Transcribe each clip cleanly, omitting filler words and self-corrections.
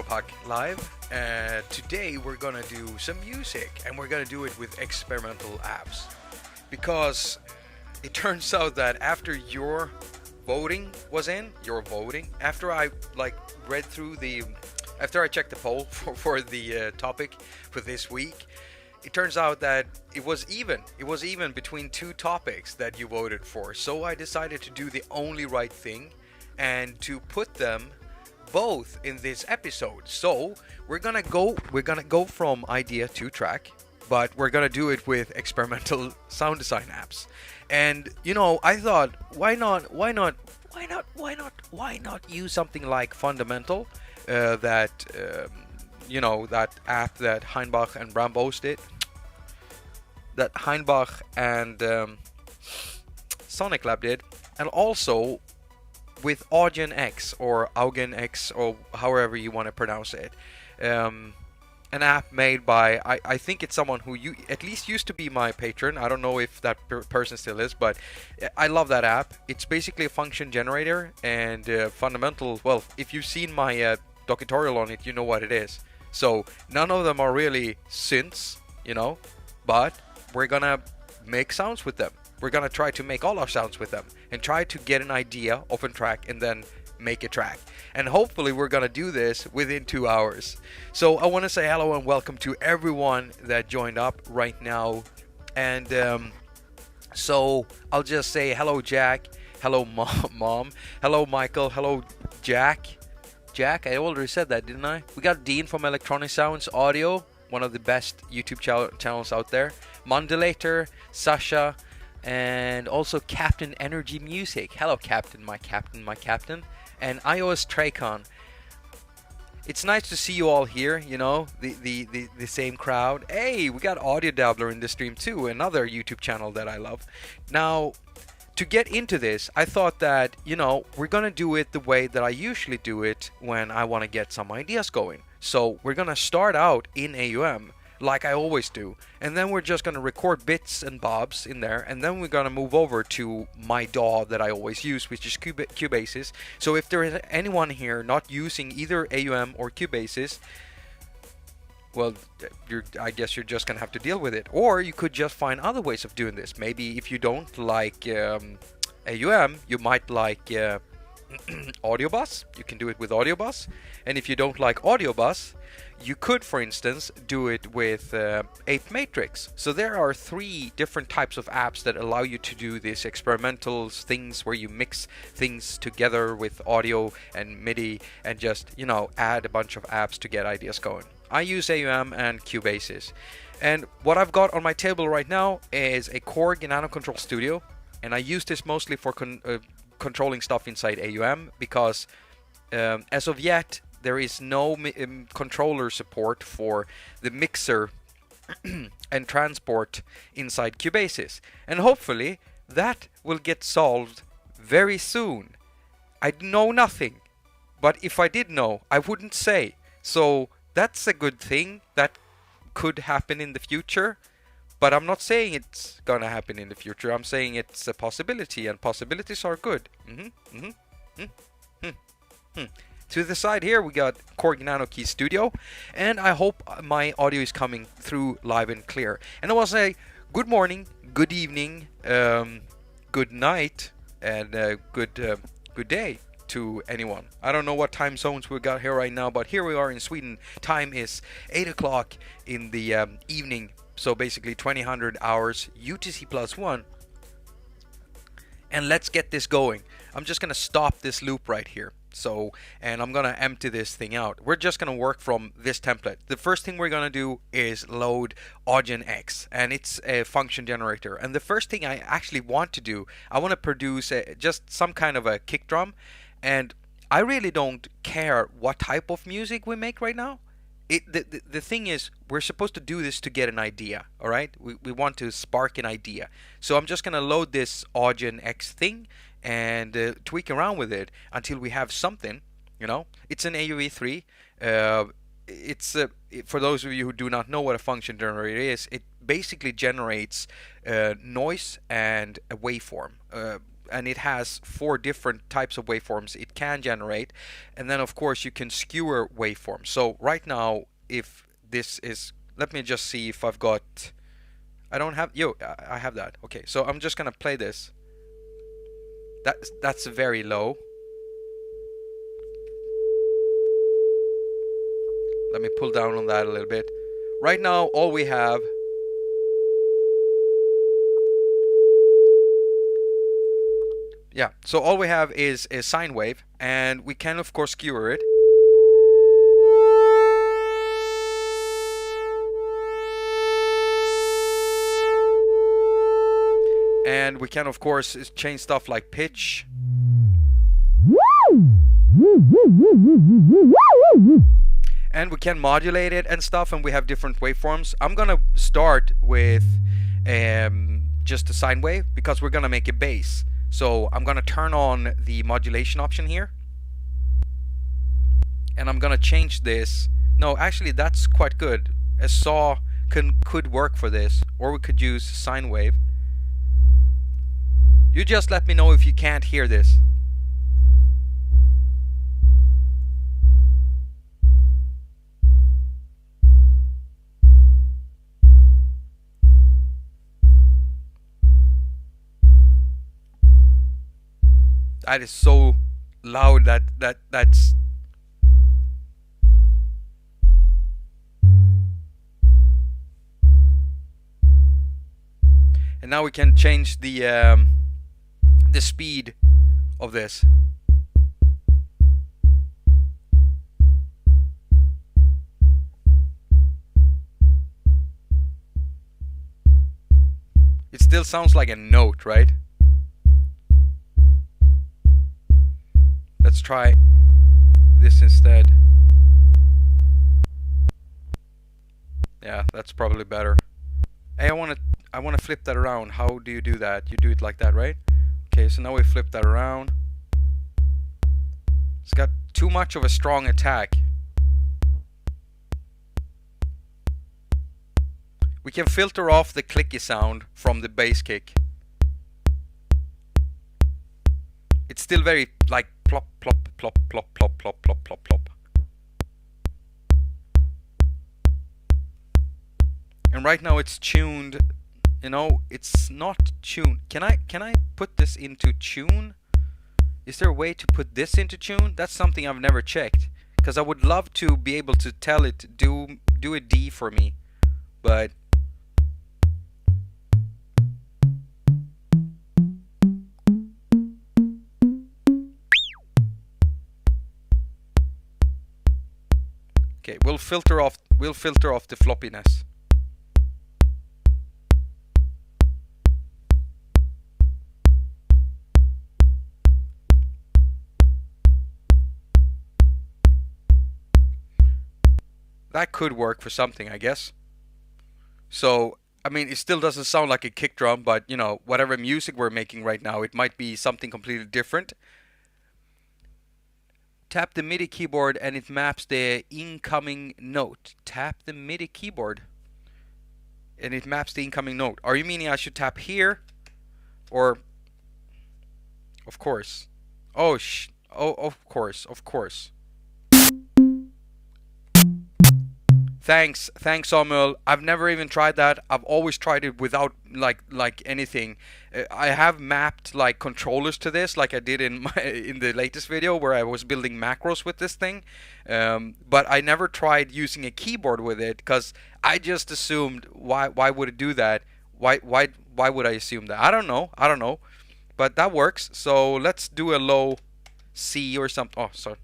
Puck Live. Today we're gonna do some music, and we're gonna do it with experimental apps. Because it turns out that after your voting was in, after I read through after I checked the poll for the topic for this week, it turns out that it was even. It was even between two topics that you voted for. So I decided to do the only right thing and to put them both in this episode. So we're gonna go from idea to track, but we're gonna do it with experimental sound design apps. And I thought, why not use something like Fundamental, that app that Heinbach and Brambos did, that Heinbach and Sonic Lab did, and also with Audient X or Audient X or however you want to pronounce it. An app made by, I think it's someone who at least used to be my patron. I don't know if that person still is, but I love that app. It's basically a function generator and Fundamental. Well, if you've seen my docutorial on it, you know what it is. So none of them are really synths, but we're gonna make sounds with them. We're gonna try to make all our sounds with them and try to get an idea of a track and then make a track. And hopefully we're gonna do this within 2 hours. So I want to say hello and welcome to everyone that joined up right now. And so I'll just say hello Jack, hello mom, hello Michael, hello Jack. I already said that, didn't I? We got Dean from Electronic Sounds Audio, one of the best YouTube channels out there. Mundulator, Sasha, and also Captain Energy Music. Hello Captain, my captain. And iOS Traycon. It's nice to see you all here, the same crowd. Hey, we got Audio Dabbler in the stream too, another YouTube channel that I love. Now, to get into this, I thought that, we're gonna do it the way that I usually do it when I want to get some ideas going. So we're gonna start out in AUM, like I always do, and then we're just gonna record bits and bobs in there, and then we're gonna move over to my DAW that I always use, which is Cubasis. So if there is anyone here not using either AUM or Cubasis, well, I guess you're just gonna have to deal with it. Or you could just find other ways of doing this. Maybe if you don't like AUM, you might like Audio Bus. You can do it with Audio Bus. And if you don't like Audio Bus, you could, for instance, do it with Ape Matrix. So there are 3 different types of apps that allow you to do these experimental things where you mix things together with audio and MIDI and just, add a bunch of apps to get ideas going. I use AUM and Cubasis. And what I've got on my table right now is a Korg Nano Control Studio. And I use this mostly for controlling stuff inside AUM because as of yet, there is no controller support for the mixer and transport inside Cubasis. And hopefully that will get solved very soon. I know nothing, but if I did know, I wouldn't say. So that's a good thing that could happen in the future, but I'm not saying it's gonna happen in the future. I'm saying it's a possibility, and possibilities are good. To the side here, we got Korg Nano Key Studio, and I hope my audio is coming through live and clear. And I want to say good morning, good evening, good night, and good day to anyone. I don't know what time zones we got here right now, but here we are in Sweden. Time is 8 o'clock in the evening, so basically 2000 hours UTC +1. And let's get this going. I'm just gonna stop this loop right here. And I'm gonna empty this thing out. We're just gonna work from this template. The first thing we're gonna do is load Audient X, and it's a function generator. And the first thing I actually want to do, I want to produce just some kind of a kick drum. And I really don't care what type of music we make right now. The thing is, we're supposed to do this to get an idea, all right? We want to spark an idea. So I'm just gonna load this Audient X thing and tweak around with it until we have something. It's an AUV3. It's for those of you who do not know what a function generator is, it basically generates noise and a waveform. and it has 4 different types of waveforms it can generate. And then of course you can skewer waveforms. So right now, if this is, let me just see if I've got, I don't have, I have that. Okay, so I'm just gonna play this. That's very low. Let me pull down on that a little bit. Right now, all we have, yeah, so all we have is a sine wave, and we can of course skewer it. And we can of course change stuff like pitch. And we can modulate it and stuff, and we have different waveforms. I'm gonna start with just a sine wave because we're gonna make a bass. So I'm gonna turn on the modulation option here, and I'm gonna change this. No, actually that's quite good. A saw could work for this, or we could use sine wave. You just let me know if you can't hear this. That is so loud that's and now we can change the speed of this. It still sounds like a note, right? Let's try this instead. Yeah, that's probably better. Hey, I want to flip that around. How do you do that? You do it like that, right? Okay, so now we flip that around. It's got too much of a strong attack. We can filter off the clicky sound from the bass kick. It's still very like plop, plop, plop, plop, plop, plop, plop, plop, plop. And right now it's tuned, you know, it's not tuned. Can I put this into tune? Is there a way to put this into tune? That's something I've never checked, because I would love to be able to tell it do a D for me, but okay, we'll filter off the floppiness. That could work for something, I guess. So, I mean, it still doesn't sound like a kick drum, but you know, whatever music we're making right now, it might be something completely different. Tap the MIDI keyboard and it maps the incoming note. Tap the MIDI keyboard and it maps the incoming note. Are you meaning I should tap here? Or, of course. Oh, of course, of course. Thanks, Samuel. I've never even tried that. I've always tried it without like anything. I have mapped like controllers to this, like I did in the latest video where I was building macros with this thing. But I never tried using a keyboard with it because I just assumed why would it do that? Why would I assume that? I don't know. But that works. So let's do a low C or something. Oh, sorry.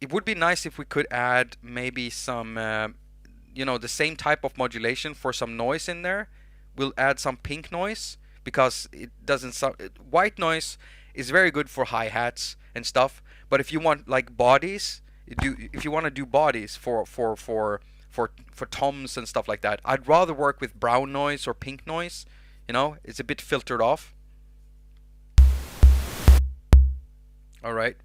It would be nice if we could add maybe some, you know, the same type of modulation for some noise in there. We'll add some pink noise because it doesn't sound. White noise is very good for hi-hats and stuff. But if you want like bodies, if you want to do bodies for toms and stuff like that, I'd rather work with brown noise or pink noise. You know, it's a bit filtered off. All right.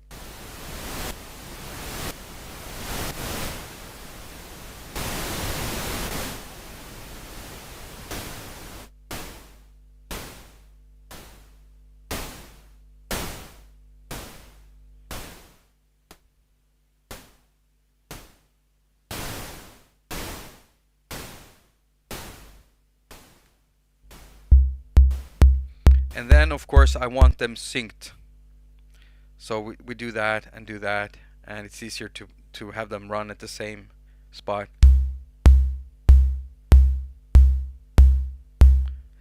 And then of course I want them synced. So we do that, and it's easier to have them run at the same spot.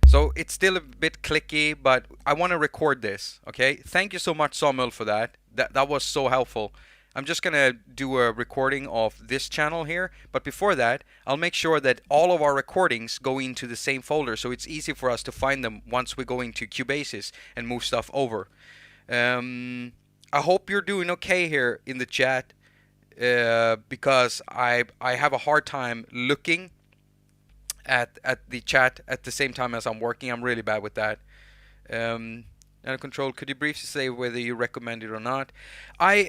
So it's still a bit clicky, but I want to record this, okay? Thank you so much, Samuel, for that. That was so helpful. I'm just gonna do a recording of this channel here, but before that, I'll make sure that all of our recordings go into the same folder, so it's easy for us to find them once we go into Cubasis and move stuff over. I hope you're doing okay here in the chat, because I have a hard time looking at the chat at the same time as I'm working. I'm really bad with that. Nano control, could you briefly say whether you recommend it or not? I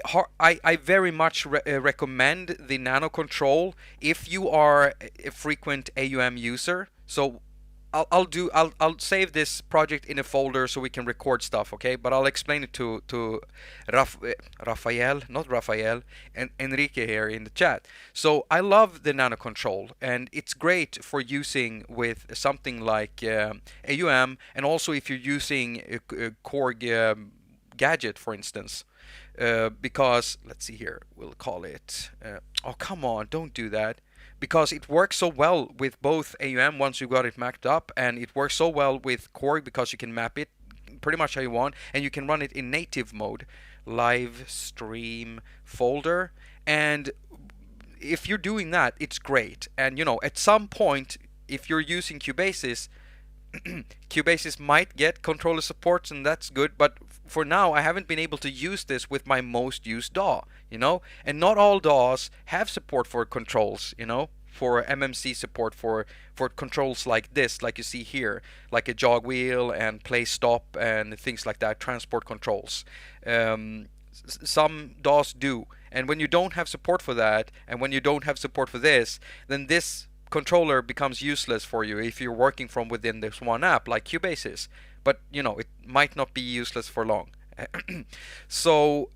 very much recommend the nano control if you are a frequent AUM user. So I'll save this project in a folder so we can record stuff, okay? But I'll explain it to Rafael, not Rafael, and Enrique here in the chat. So I love the nano control, and it's great for using with something like AUM, and also if you're using a Korg gadget, for instance. Because let's see here, we'll call it. Oh, come on, don't do that. Because it works so well with both AUM once you got it mapped up, and it works so well with Korg because you can map it pretty much how you want, and you can run it in native mode, live stream folder. And if you're doing that, it's great. And you know, at some point, if you're using Cubasis, Cubasis might get controller supports, and that's good, but for now I haven't been able to use this with my most used DAW, you know, and not all DAWs have support for controls, you know, for MMC support for controls like this, like you see here, like a jog wheel and play stop and things like that, transport controls. Some DAWs do, and when you don't have support for that, and when you don't have support for this, then this controller becomes useless for you if you're working from within this one app like Cubasis. But you know, it might not be useless for long. So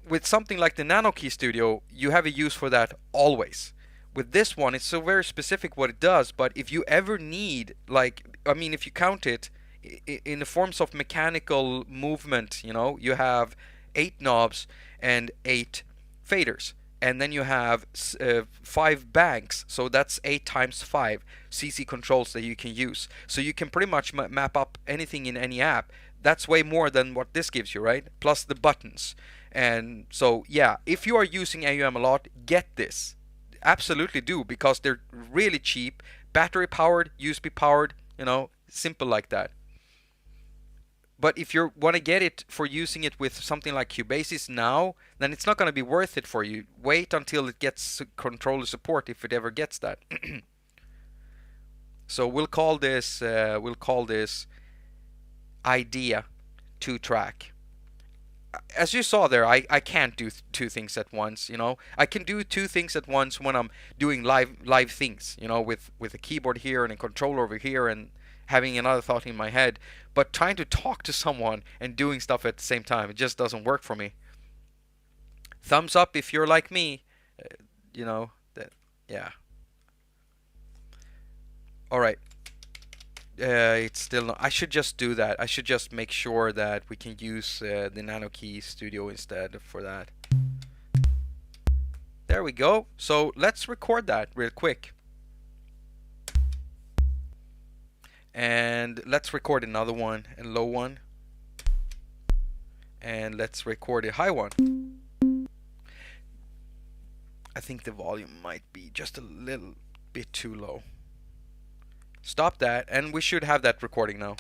with something like the Nano Key Studio, you have a use for that always. With this one, it's so very specific what it does, but if you ever need, like, I mean, if you count it in the forms of mechanical movement, you know, you have 8 knobs and 8 faders. And then you have 5 banks, so that's 8 times 5 CC controls that you can use. So you can pretty much map up anything in any app. That's way more than what this gives you, right? Plus the buttons. And so yeah, if you are using AUM a lot, get this. Absolutely do, because they're really cheap, battery powered, USB powered, you know, simple like that. But if you want to get it for using it with something like Cubasis now, then it's not going to be worth it for you. Wait until it gets controller support, if it ever gets that. So we'll call this idea 2-track. As you saw there, I can't do 2 things at once, you know. I can do 2 things at once when I'm doing live things, you know, with a keyboard here and a controller over here and having another thought in my head, but trying to talk to someone and doing stuff at the same time, it just doesn't work for me. Thumbs up if you're like me, you know, that, yeah. Alright, it's still not, I should just do that. I should just make sure that we can use the Nano Key Studio instead for that. There we go. So let's record that real quick. And let's record another one, a low one, and let's record a high one. I think the volume might be just a little bit too low. Stop that, and we should have that recording now.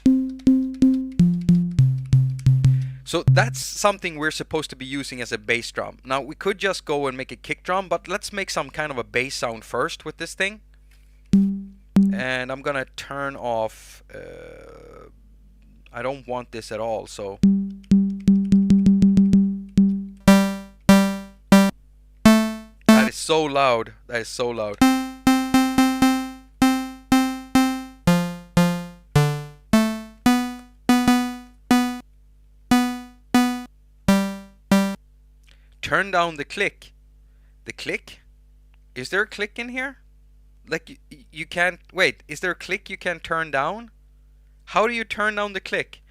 So that's something we're supposed to be using as a bass drum. Now we could just go and make a kick drum, but let's make some kind of a bass sound first with this thing. And I'm gonna turn off, I don't want this at all, so that is so loud, that is so loud. Turn down the click. The click? Is there a click in here? Like you can't, wait, is there a click you can turn down? How do you turn down the click?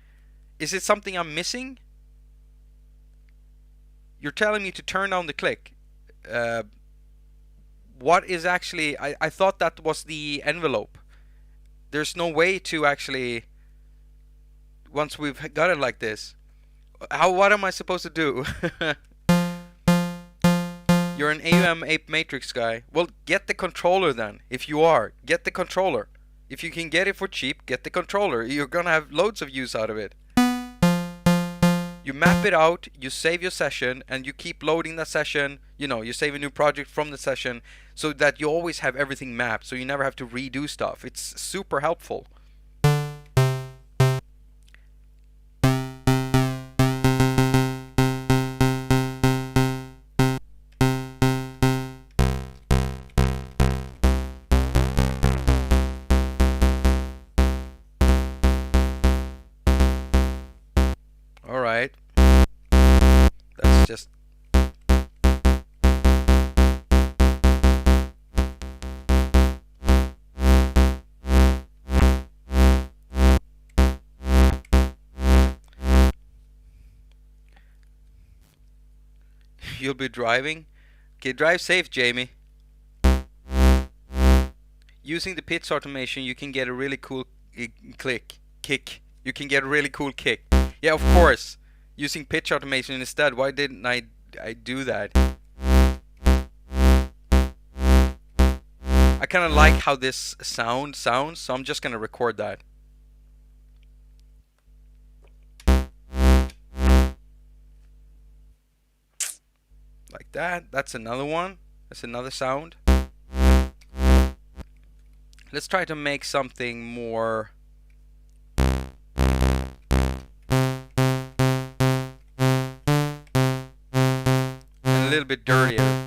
Is it something I'm missing? You're telling me to turn down the click. What is actually... I thought that was the envelope. There's no way to actually... Once we've got it like this. What am I supposed to do? You're an AUM Ape Matrix guy. Well, get the controller then. If you are, get the controller. If you can get it for cheap, get the controller. You're gonna have loads of use out of it. You map it out, you save your session, and you keep loading that session. You know, you save a new project from the session so that you always have everything mapped, so you never have to redo stuff. It's super helpful. Alright. That's just... You'll be driving? Okay, drive safe, Jamie. Using the pitch automation, you can get a really cool kick. You can get a really cool kick. Yeah, of course. Using pitch automation instead. Why didn't I do that? I kind of like how this sounds, so I'm just gonna record that. Like that. That's another one. That's another sound. Let's try to make something more... a little bit dirtier.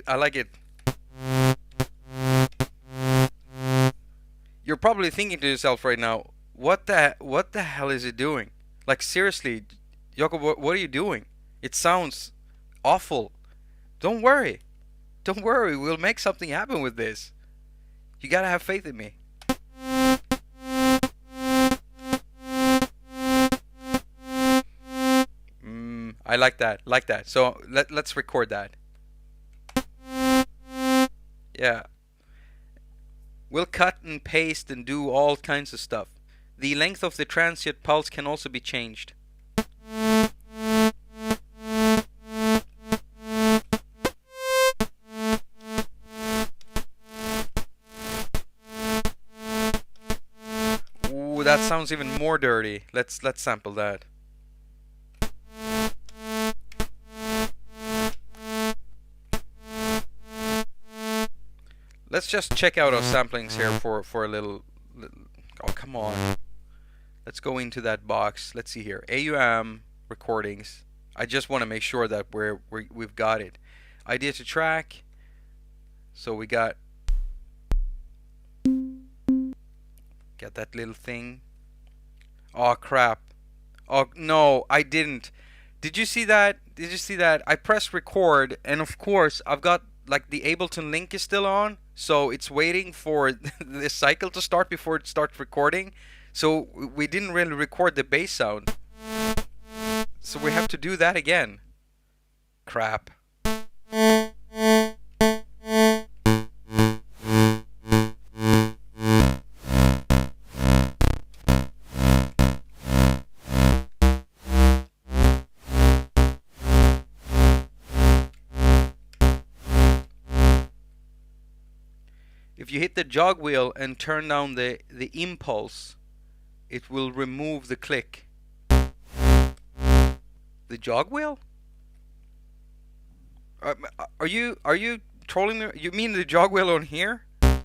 I like it. You're probably thinking to yourself right now, what the hell is it doing? Like, seriously, Jakob, what are you doing? It sounds awful. Don't worry. Don't worry, we'll make something happen with this. You gotta have faith in me. I like that. So let's record that. Yeah. We'll cut and paste and do all kinds of stuff. The length of the transient pulse can also be changed. Ooh, that sounds even more dirty. Let's sample that. Let's just check out our samplings here for a little... Oh, come on. Let's go into that box. Let's see here. AUM recordings. I just want to make sure that we've got it. Idea to track. So we got that little thing. Oh, crap. Oh, no, I didn't. Did you see that? Did you see that? I pressed record, and of course, I've got, like, the Ableton link is still on. So it's waiting for the cycle to start before it starts recording. So we didn't really record the bass sound. So we have to do that again. Crap. If you hit the jog wheel and turn down the impulse, it will remove the click. The jog wheel? Are you trolling me? You mean the jog wheel on here? Or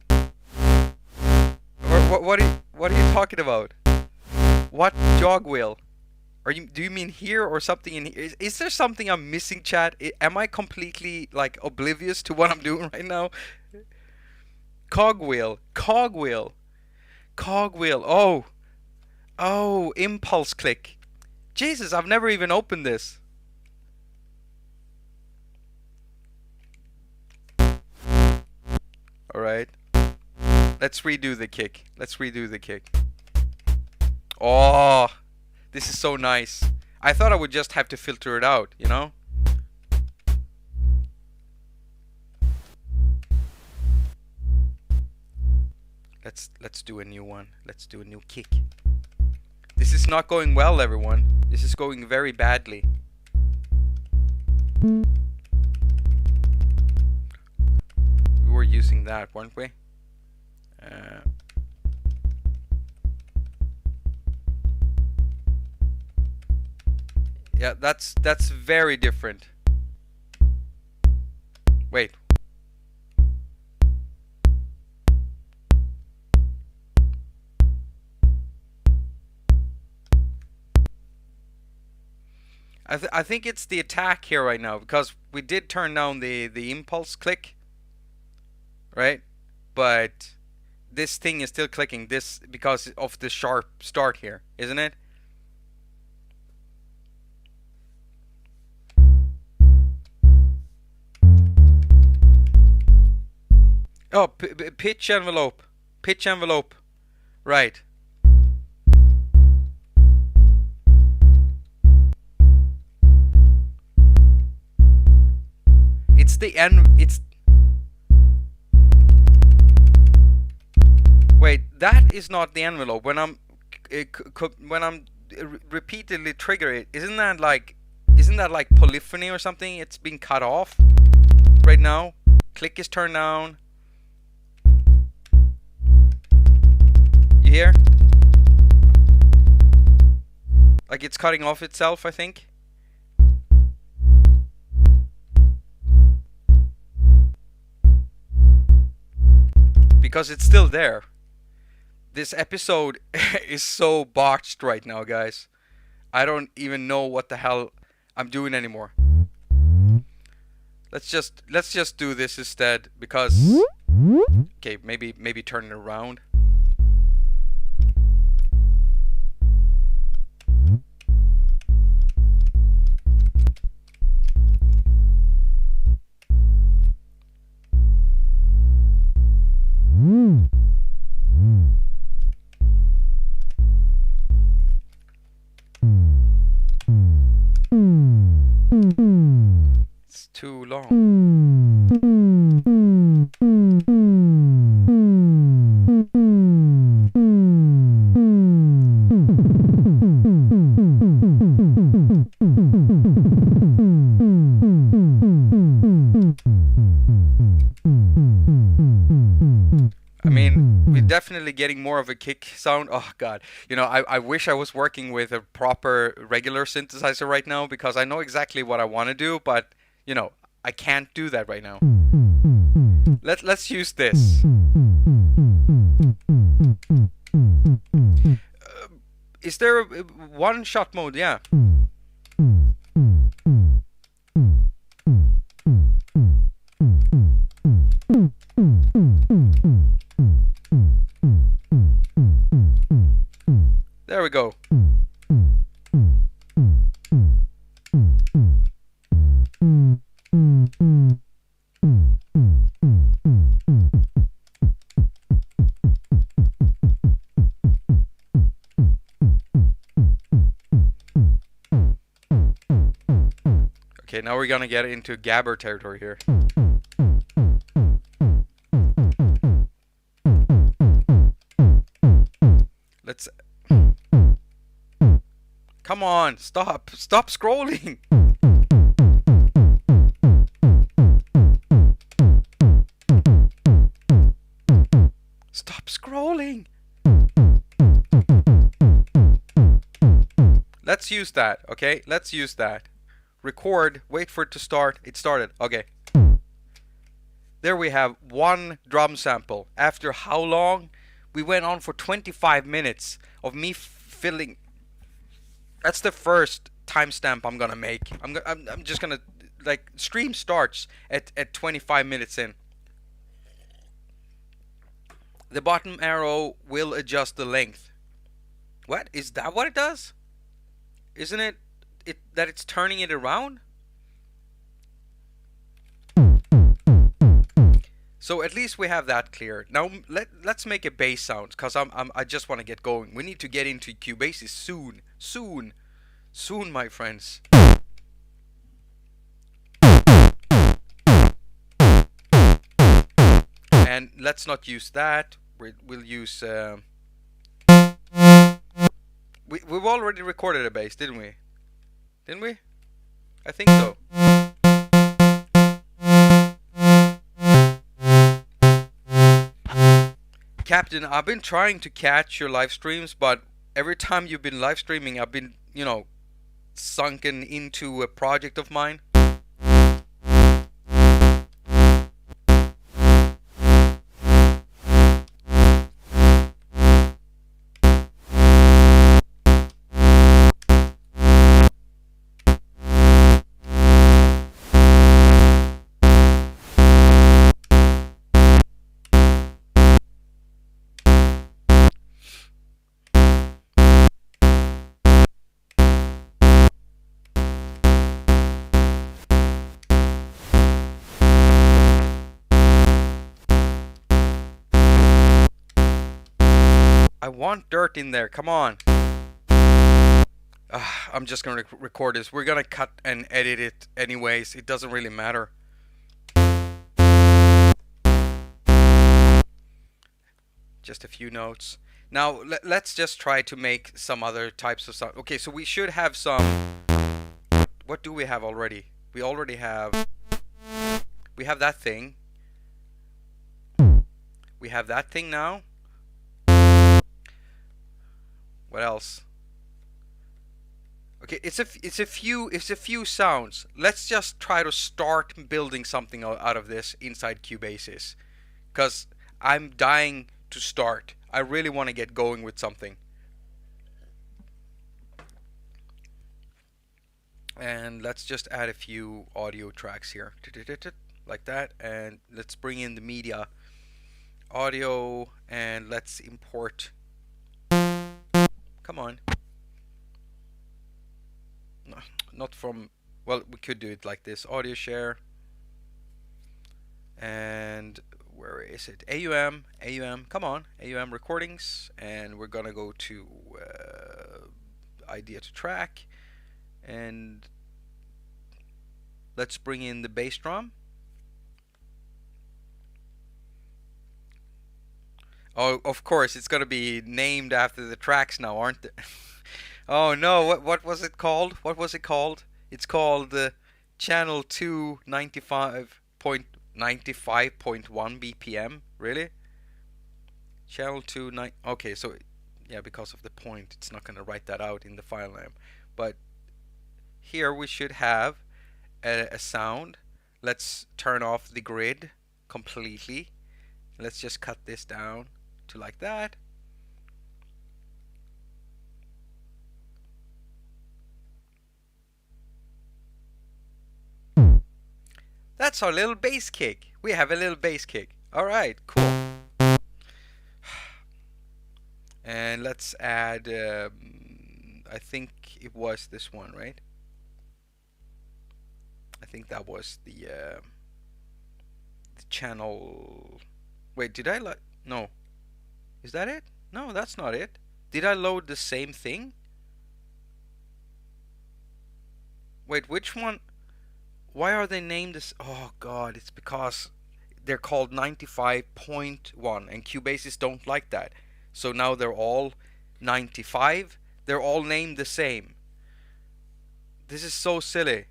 what are you talking about? What jog wheel? Do you mean here or something in here? Is there something I'm missing, chat? Am I completely, like, oblivious to what I'm doing right now? Cogwheel. Cogwheel. Cogwheel. Oh. Oh, impulse click. Jesus, I've never even opened this. Alright. Let's redo the kick. Let's redo the kick. Oh, this is so nice. I thought I would just have to filter it out, you know? Let's do a new one. Let's do a new kick. This is not going well, everyone. This is going very badly. We were using that, weren't we? Yeah, that's very different. Wait. I think it's the attack here right now, because we did turn down the impulse click, right? But this thing is still clicking this because of the sharp start here, isn't it? Oh, pitch envelope. Pitch envelope. Right. It's the end. It's. Wait, that is not the envelope. When I'm repeatedly trigger it, isn't that like polyphony or something? It's being cut off right now. Click is turned down. You hear? Like it's cutting off itself, I think. Because it's still there. This episode is so botched right now, guys. I don't even know what the hell I'm doing anymore. Let's just do this instead, because okay, maybe turn it around. It's too long. I mean, we're definitely getting more of a kick sound. Oh god, you know, I wish I was working with a proper regular synthesizer right now, because I know exactly what I want to do, but you know, I can't do that right now. Let's use this. Is there a one shot mode? Yeah. There we go. Okay, now we're gonna get into gabber territory here. Let's... Come on, stop scrolling. Stop scrolling. Let's use that, okay? Let's use that. Record, wait for it to start. It started. Okay. There we have one drum sample. After how long? We went on for 25 minutes of me filling. That's the first timestamp I'm gonna make. I'm just gonna, like, stream starts at 25 minutes in. The bottom arrow will adjust the length. What? Is that what it does? Isn't it that it's turning it around? So at least we have that clear. Now let's make a bass sound, because I just want to get going. We need to get into Cubasis soon. Soon, my friends. And let's not use that. We'll use... We've already recorded a bass, didn't we? Didn't we? I think so. Captain, I've been trying to catch your live streams, but every time you've been live streaming, I've been, sunken into a project of mine. I want dirt in there, come on. I'm just gonna record this. We're gonna cut and edit it anyways. It doesn't really matter. Just a few notes. Now let's just try to make some other types of sound. Okay, so we should have some... What do we have already? We already have... We have that thing. We have that thing now. What else? Okay, it's a few sounds. Let's just try to start building something out of this inside Cubasis, because I'm dying to start. I really want to get going with something. And let's just add a few audio tracks here, like that, and let's bring in the media audio, and let's import. Come on. No, not from... Well, we could do it like this. Audio share. And where is it? AUM. Come on. AUM recordings. And we're gonna go to idea to track. And let's bring in the bass drum. Oh, of course, it's gonna be named after the tracks now, aren't they? Oh no, what was it called? What was it called? It's called Channel 2 95.1 BPM. Really? Channel 2 9. Okay, so yeah, because of the point, it's not gonna write that out in the file name. But here we should have a sound. Let's turn off the grid completely. Let's just cut this down to like that. That's our little bass kick. We have a little bass kick. Alright, cool. And let's add, I think it was this one, right? I think that was the channel... Wait, did I no. Is that it? No, that's not it. Did I load the same thing? Wait, which one? Why are they named this? Oh god, it's because they're called 95.1 and Cubasis don't like that. So now they're all 95. They're all named the same. This is so silly.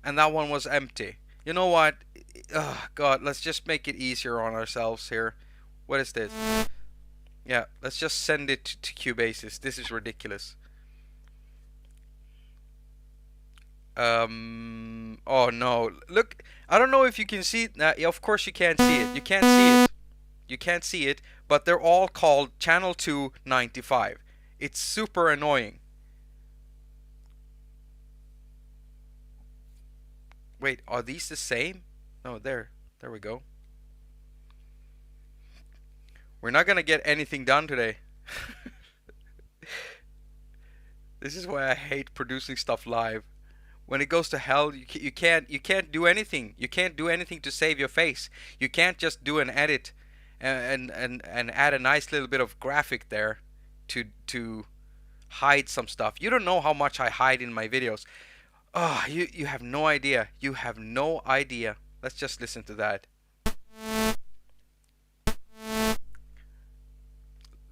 And that one was empty. You know what? Oh god, let's just make it easier on ourselves here. What is this? Yeah, let's just send it to Cubasis. This is ridiculous. Oh no, look, I don't know if you can see it. Yeah, of course you can't see it. You can't see it. You can't see it, but they're all called Channel 2 95. It's super annoying. Wait, are these the same? No, there we go. We're not gonna get anything done today. This is why I hate producing stuff live. When it goes to hell, you can't do anything. You can't do anything to save your face. You can't just do an edit and add a nice little bit of graphic there to hide some stuff. You don't know how much I hide in my videos. Oh, you have no idea. You have no idea. Let's just listen to that.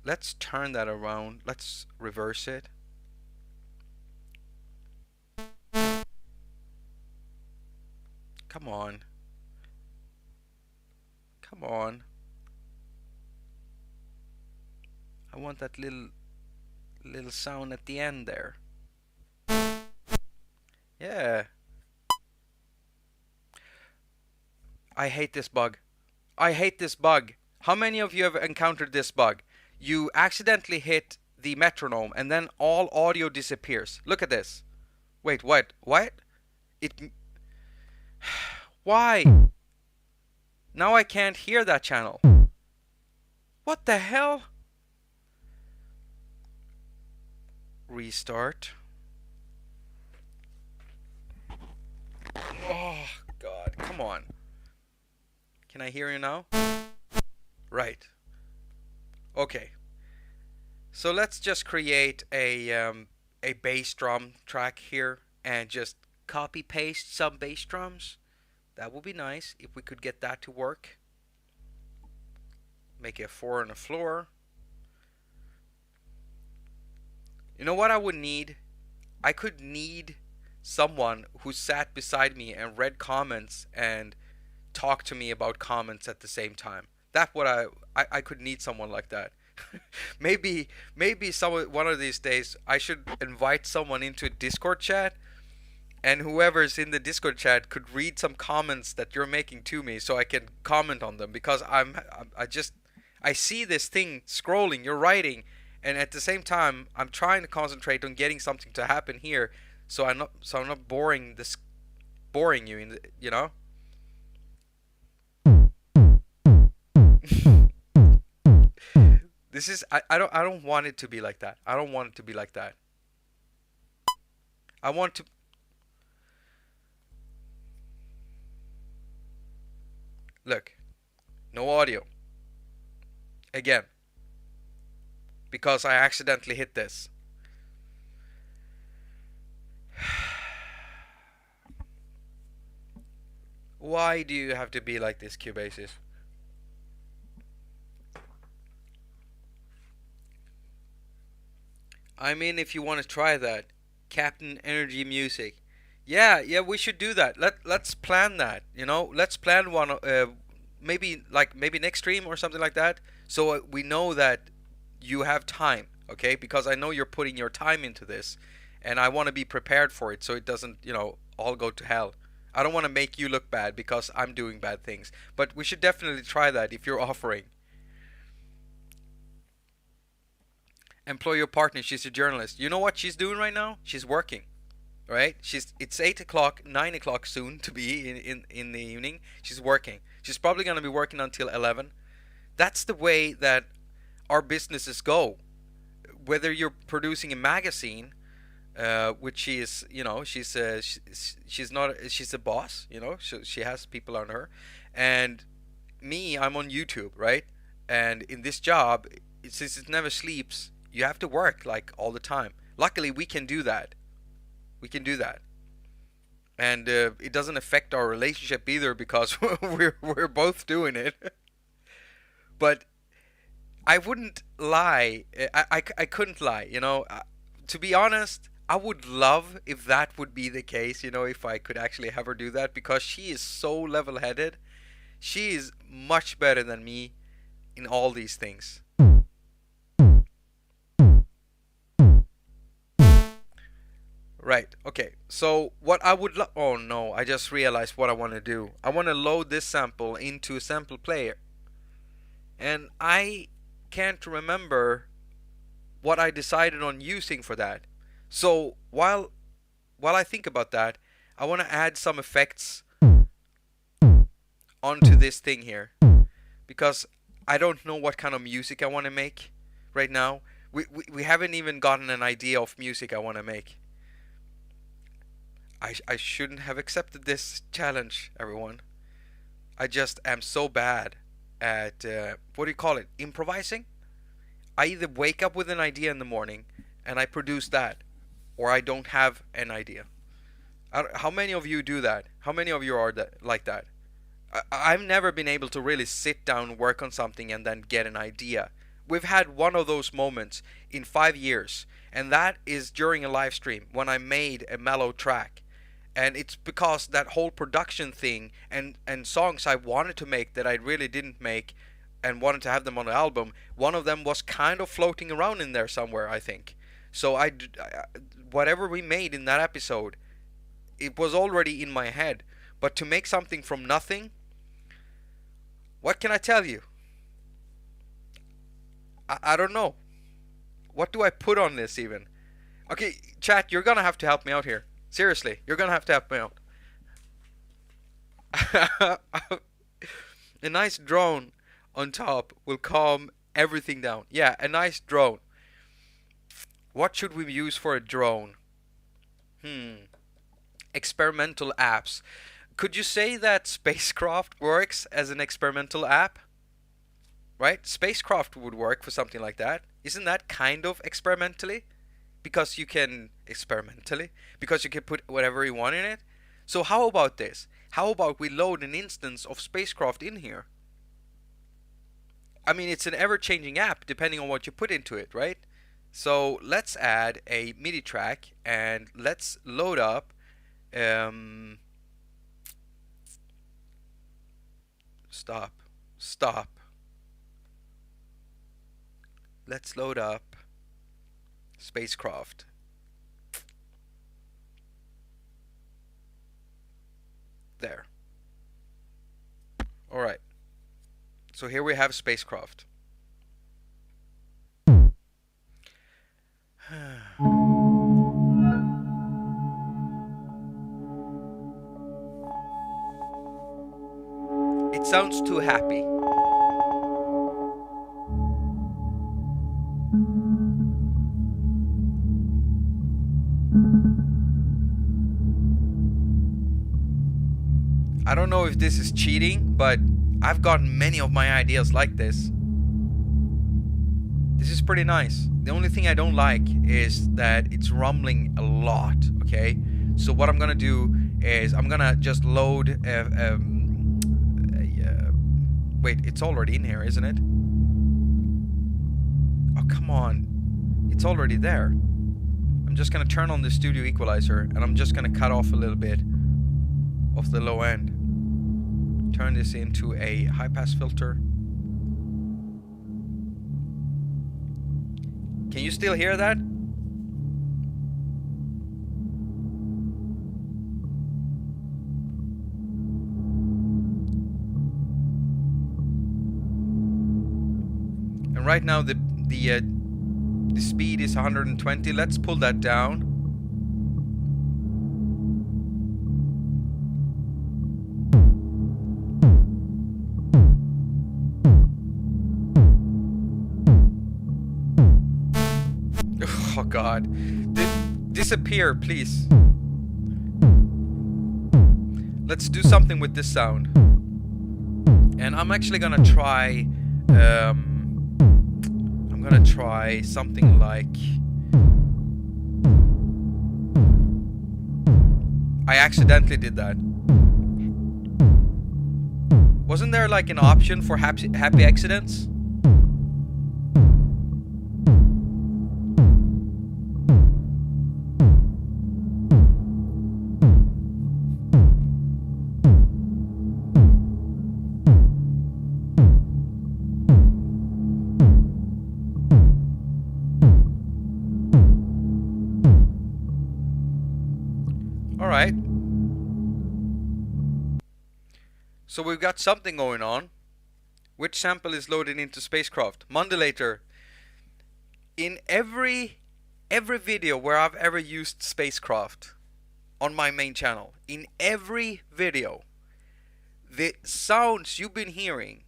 Let's turn that around. Let's reverse it. Come on. Come on. I want that little sound at the end there. Yeah. I hate this bug. I hate this bug. How many of you have encountered this bug? You accidentally hit the metronome and then all audio disappears. Look at this. Wait, what? What? Why? Now I can't hear that channel. What the hell? Restart. Oh, God. Come on. Can I hear you now? Right. Okay. So let's just create a bass drum track here and just copy paste some bass drums. That would be nice if we could get that to work. Make a 4 on the floor. You know what I would need? I could need someone who sat beside me and read comments and talked to me about comments at the same time. That's what I could need someone like that. maybe one of these days I should invite someone into a Discord chat, and whoever's in the Discord chat could read some comments that you're making to me so I can comment on them, because I see this thing scrolling, you're writing, and at the same time I'm trying to concentrate on getting something to happen here, so I'm not boring you in the, you know. This is I don't want it to be like that. I don't want it to be like that. I want to look. No audio. Again. Because I accidentally hit this. Why do you have to be like this, Cubasis? I mean, if you want to try that, Captain Energy Music. Yeah, we should do that. Let's plan that. You know, let's plan one. Maybe next stream or something like that. So we know that you have time. Okay, because I know you're putting your time into this, and I want to be prepared for it, so it doesn't, you know, all go to hell. I don't want to make you look bad because I'm doing bad things. But we should definitely try that if you're offering. Employ your partner. She's a journalist. You know what she's doing right now? She's working, right? It's 8 o'clock, 9 o'clock soon to be in the evening. She's working. She's probably going to be working until 11. That's the way that our businesses go. Whether you're producing a magazine, which she is, you know, she's a boss, you know, so she has people on her, and me, I'm on YouTube, right? And in this job, since it never sleeps, you have to work like all the time. Luckily, we can do that. And it doesn't affect our relationship either because we're both doing it. But I wouldn't lie. I couldn't lie. You know, to be honest, I would love if that would be the case. You know, if I could actually have her do that, because she is so level-headed. She is much better than me in all these things. Right, okay, so what I would oh no, I just realized what I want to do. I want to load this sample into a sample player. And I can't remember what I decided on using for that. So while I think about that, I want to add some effects onto this thing here. Because I don't know what kind of music I want to make right now. We haven't even gotten an idea of music I want to make. I shouldn't have accepted this challenge, everyone. I just am so bad at, what do you call it? Improvising? I either wake up with an idea in the morning and I produce that, or I don't have an idea. How many of you do that? How many of you are like that? I've never been able to really sit down, work on something, and then get an idea. We've had one of those moments in 5 years, and that is during a live stream when I made a mellow track. And it's because that whole production thing and songs I wanted to make that I really didn't make and wanted to have them on the album, one of them was kind of floating around in there somewhere, I think. So whatever we made in that episode, it was already in my head. But to make something from nothing, what can I tell you? I don't know. What do I put on this even? Okay, chat, you're gonna have to help me out here. Seriously, you're gonna have to help me out. A nice drone on top will calm everything down. Yeah, a nice drone. What should we use for a drone? Experimental apps. Could you say that Spacecraft works as an experimental app? Right? Spacecraft would work for something like that. Isn't that kind of experimentally? Because you can put whatever you want in it. So how about this? How about we load an instance of Spacecraft in here? I mean, it's an ever-changing app depending on what you put into it, right? So let's add a MIDI track and let's load up stop. Let's load up Spacecraft. There. All right. So here we have Spacecraft. It sounds too happy. I don't know if this is cheating, but I've gotten many of my ideas like this. This is pretty nice. The only thing I don't like is that it's rumbling a lot, okay? So what I'm gonna do is I'm gonna just load wait, it's already in here, isn't it? Oh, come on. It's already there. I'm just gonna turn on the studio equalizer and I'm just gonna cut off a little bit of the low end. Turn this into a high-pass filter. Can you still hear that? And right now the speed is 120. Let's pull that down. Oh God. Disappear, please. Let's do something with this sound. And I'm actually gonna try something like, I accidentally did that. Wasn't there like an option for happy accidents? Alright. So we've got something going on. Which sample is loaded into Spacecraft? Modulator. In every video where I've ever used Spacecraft on my main channel, in every video, the sounds you've been hearing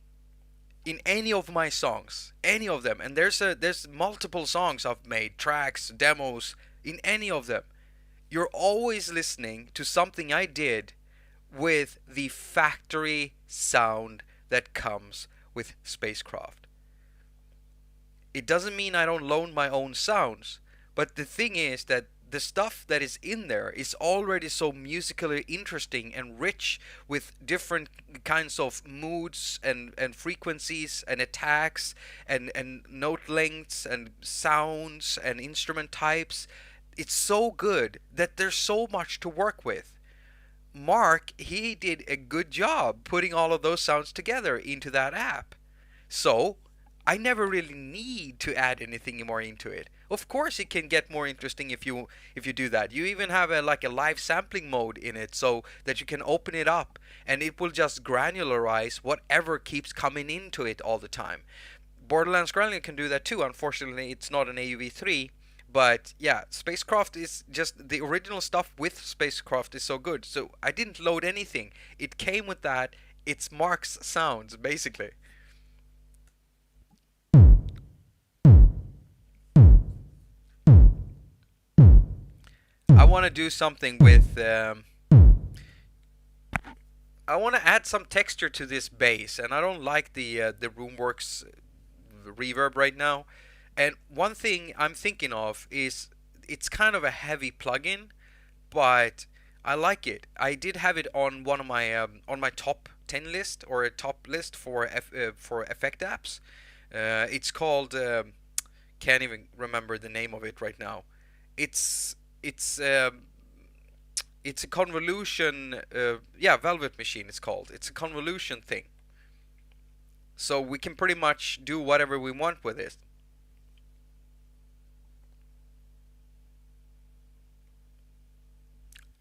in any of my songs, any of them, and there's multiple songs I've made, tracks, demos, in any of them, you're always listening to something I did with the factory sound that comes with Spacecraft. It doesn't mean I don't loan my own sounds, but the thing is that the stuff that is in there is already so musically interesting and rich with different kinds of moods and frequencies and attacks and note lengths and sounds and instrument types. It's so good that there's so much to work with. Mark, he did a good job putting all of those sounds together into that app. So I never really need to add anything more into it. Of course, it can get more interesting if you do that. You even have a live sampling mode in it, so that you can open it up and it will just granularize whatever keeps coming into it all the time. Borderlands Granular can do that too. Unfortunately, it's not an AUV3. But yeah, Spacecraft is just the original stuff with Spacecraft is so good. So I didn't load anything. It came with that. It's Mark's sounds, basically. I want to do something with I want to add some texture to this bass, and I don't like the Roomworks reverb right now. And one thing I'm thinking of is it's kind of a heavy plugin, but I like it. I did have it on one of my on my top 10 list, or a top list for effect apps. It's called can't even remember the name of it right now. It's it's a convolution. Yeah, Velvet Machine. It's called. It's a convolution thing. So we can pretty much do whatever we want with it.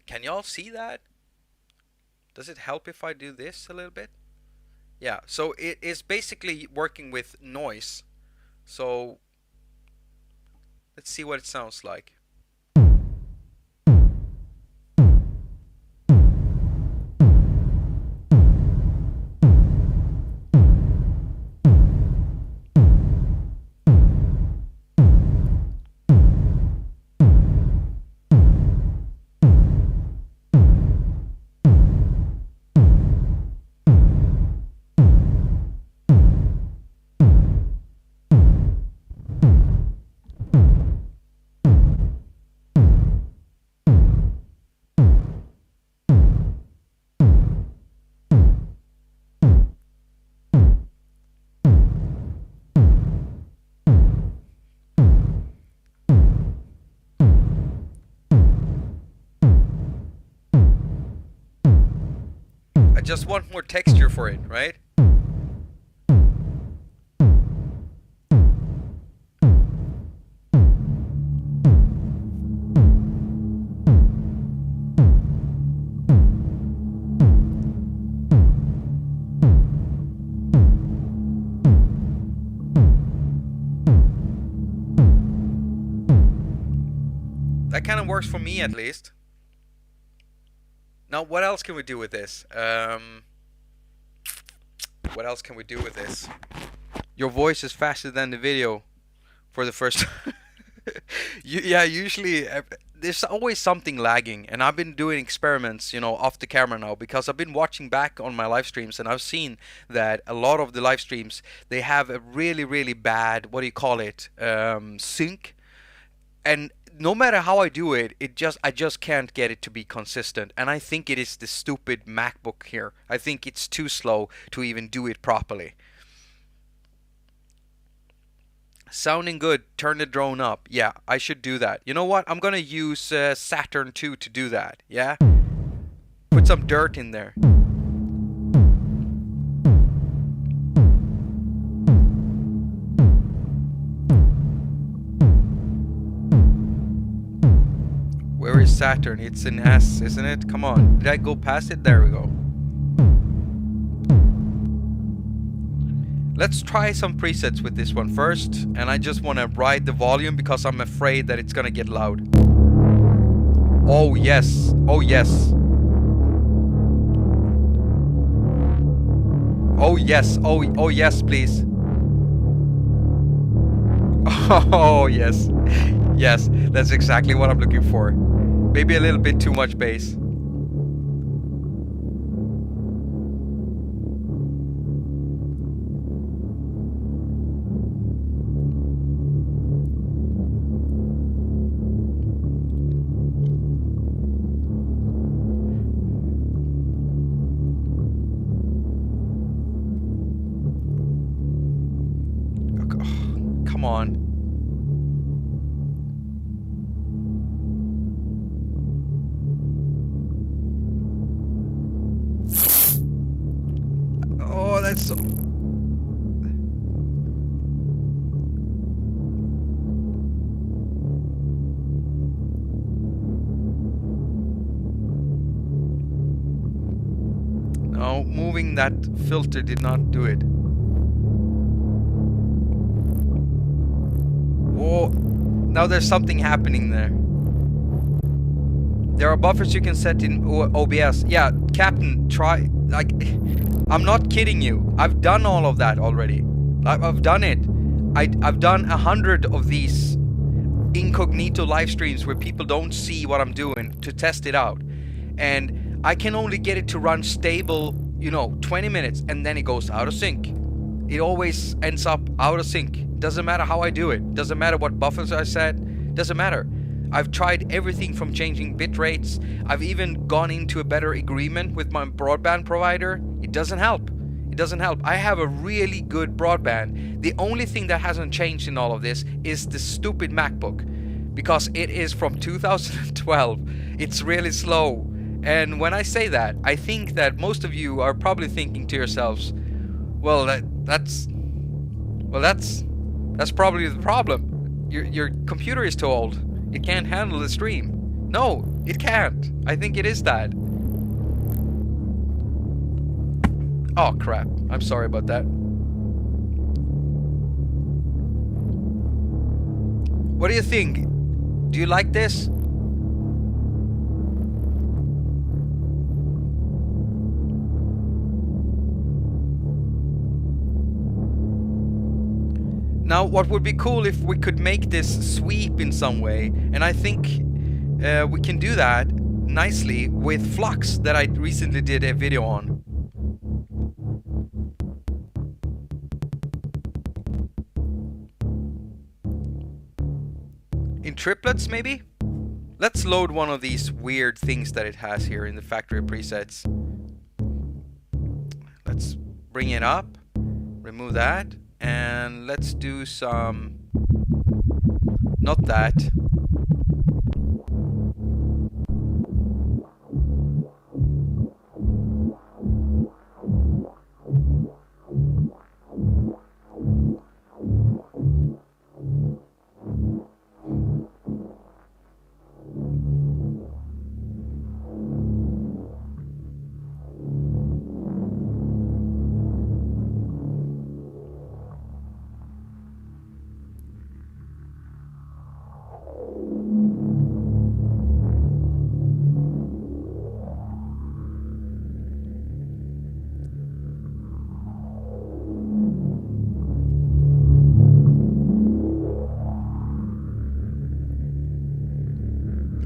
Can y'all see that? Does it help if I do this a little bit? Yeah, so it is basically working with noise. So let's see what it sounds like. I just want more texture for it, right? That kind of works for me, at least. Now, what else can we do with this? What else can we do with this? Your voice is faster than the video for the first yeah, usually there's always something lagging, and I've been doing experiments, off the camera now, because I've been watching back on my live streams, and I've seen that a lot of the live streams, they have a really, really bad, what do you call it, sync. And no matter how I do it, I just can't get it to be consistent. And I think it is the stupid MacBook here. I think it's too slow to even do it properly. Sounding good, turn the drone up. Yeah, I should do that. You know what? I'm gonna use Saturn 2 to do that. Yeah? Put some dirt in there. Where is Saturn? It's an S, isn't it? Come on. Did I go past it? There we go. Let's try some presets with this one first. And I just want to ride the volume because I'm afraid that it's going to get loud. Oh, yes. Oh, yes. Oh yes, oh yes, please. Oh yes, yes, that's exactly what I'm looking for. Maybe a little bit too much bass. Come on. Oh, that's so... No, moving that filter did not do it. Whoa, now there's something happening there. There are buffers you can set in OBS. Yeah, Captain, try, like, I'm not kidding you. I've done all of that already. I've done it. I've done 100 of these incognito live streams where people don't see what I'm doing to test it out. And I can only get it to run stable, you know, 20 minutes, and then it goes out of sync. It always ends up out of sync. Doesn't matter how I do it. Doesn't matter what buffers I set. Doesn't matter. I've tried everything from changing bit rates. I've even gone into a better agreement with my broadband provider. It doesn't help. It doesn't help. I have a really good broadband. The only thing that hasn't changed in all of this is the stupid MacBook, because it is from 2012. It's really slow. And when I say that, I think that most of you are probably thinking to yourselves, well, that's probably the problem. Your computer is too old. It can't handle the stream. No, it can't. I think it is that. Oh crap. I'm sorry about that. What do you think? Do you like this? Now, what would be cool if we could make this sweep in some way, and I think we can do that nicely with Flux that I recently did a video on. In triplets, maybe? Let's load one of these weird things that it has here in the factory presets. Let's bring it up, remove that. And let's do some, not that.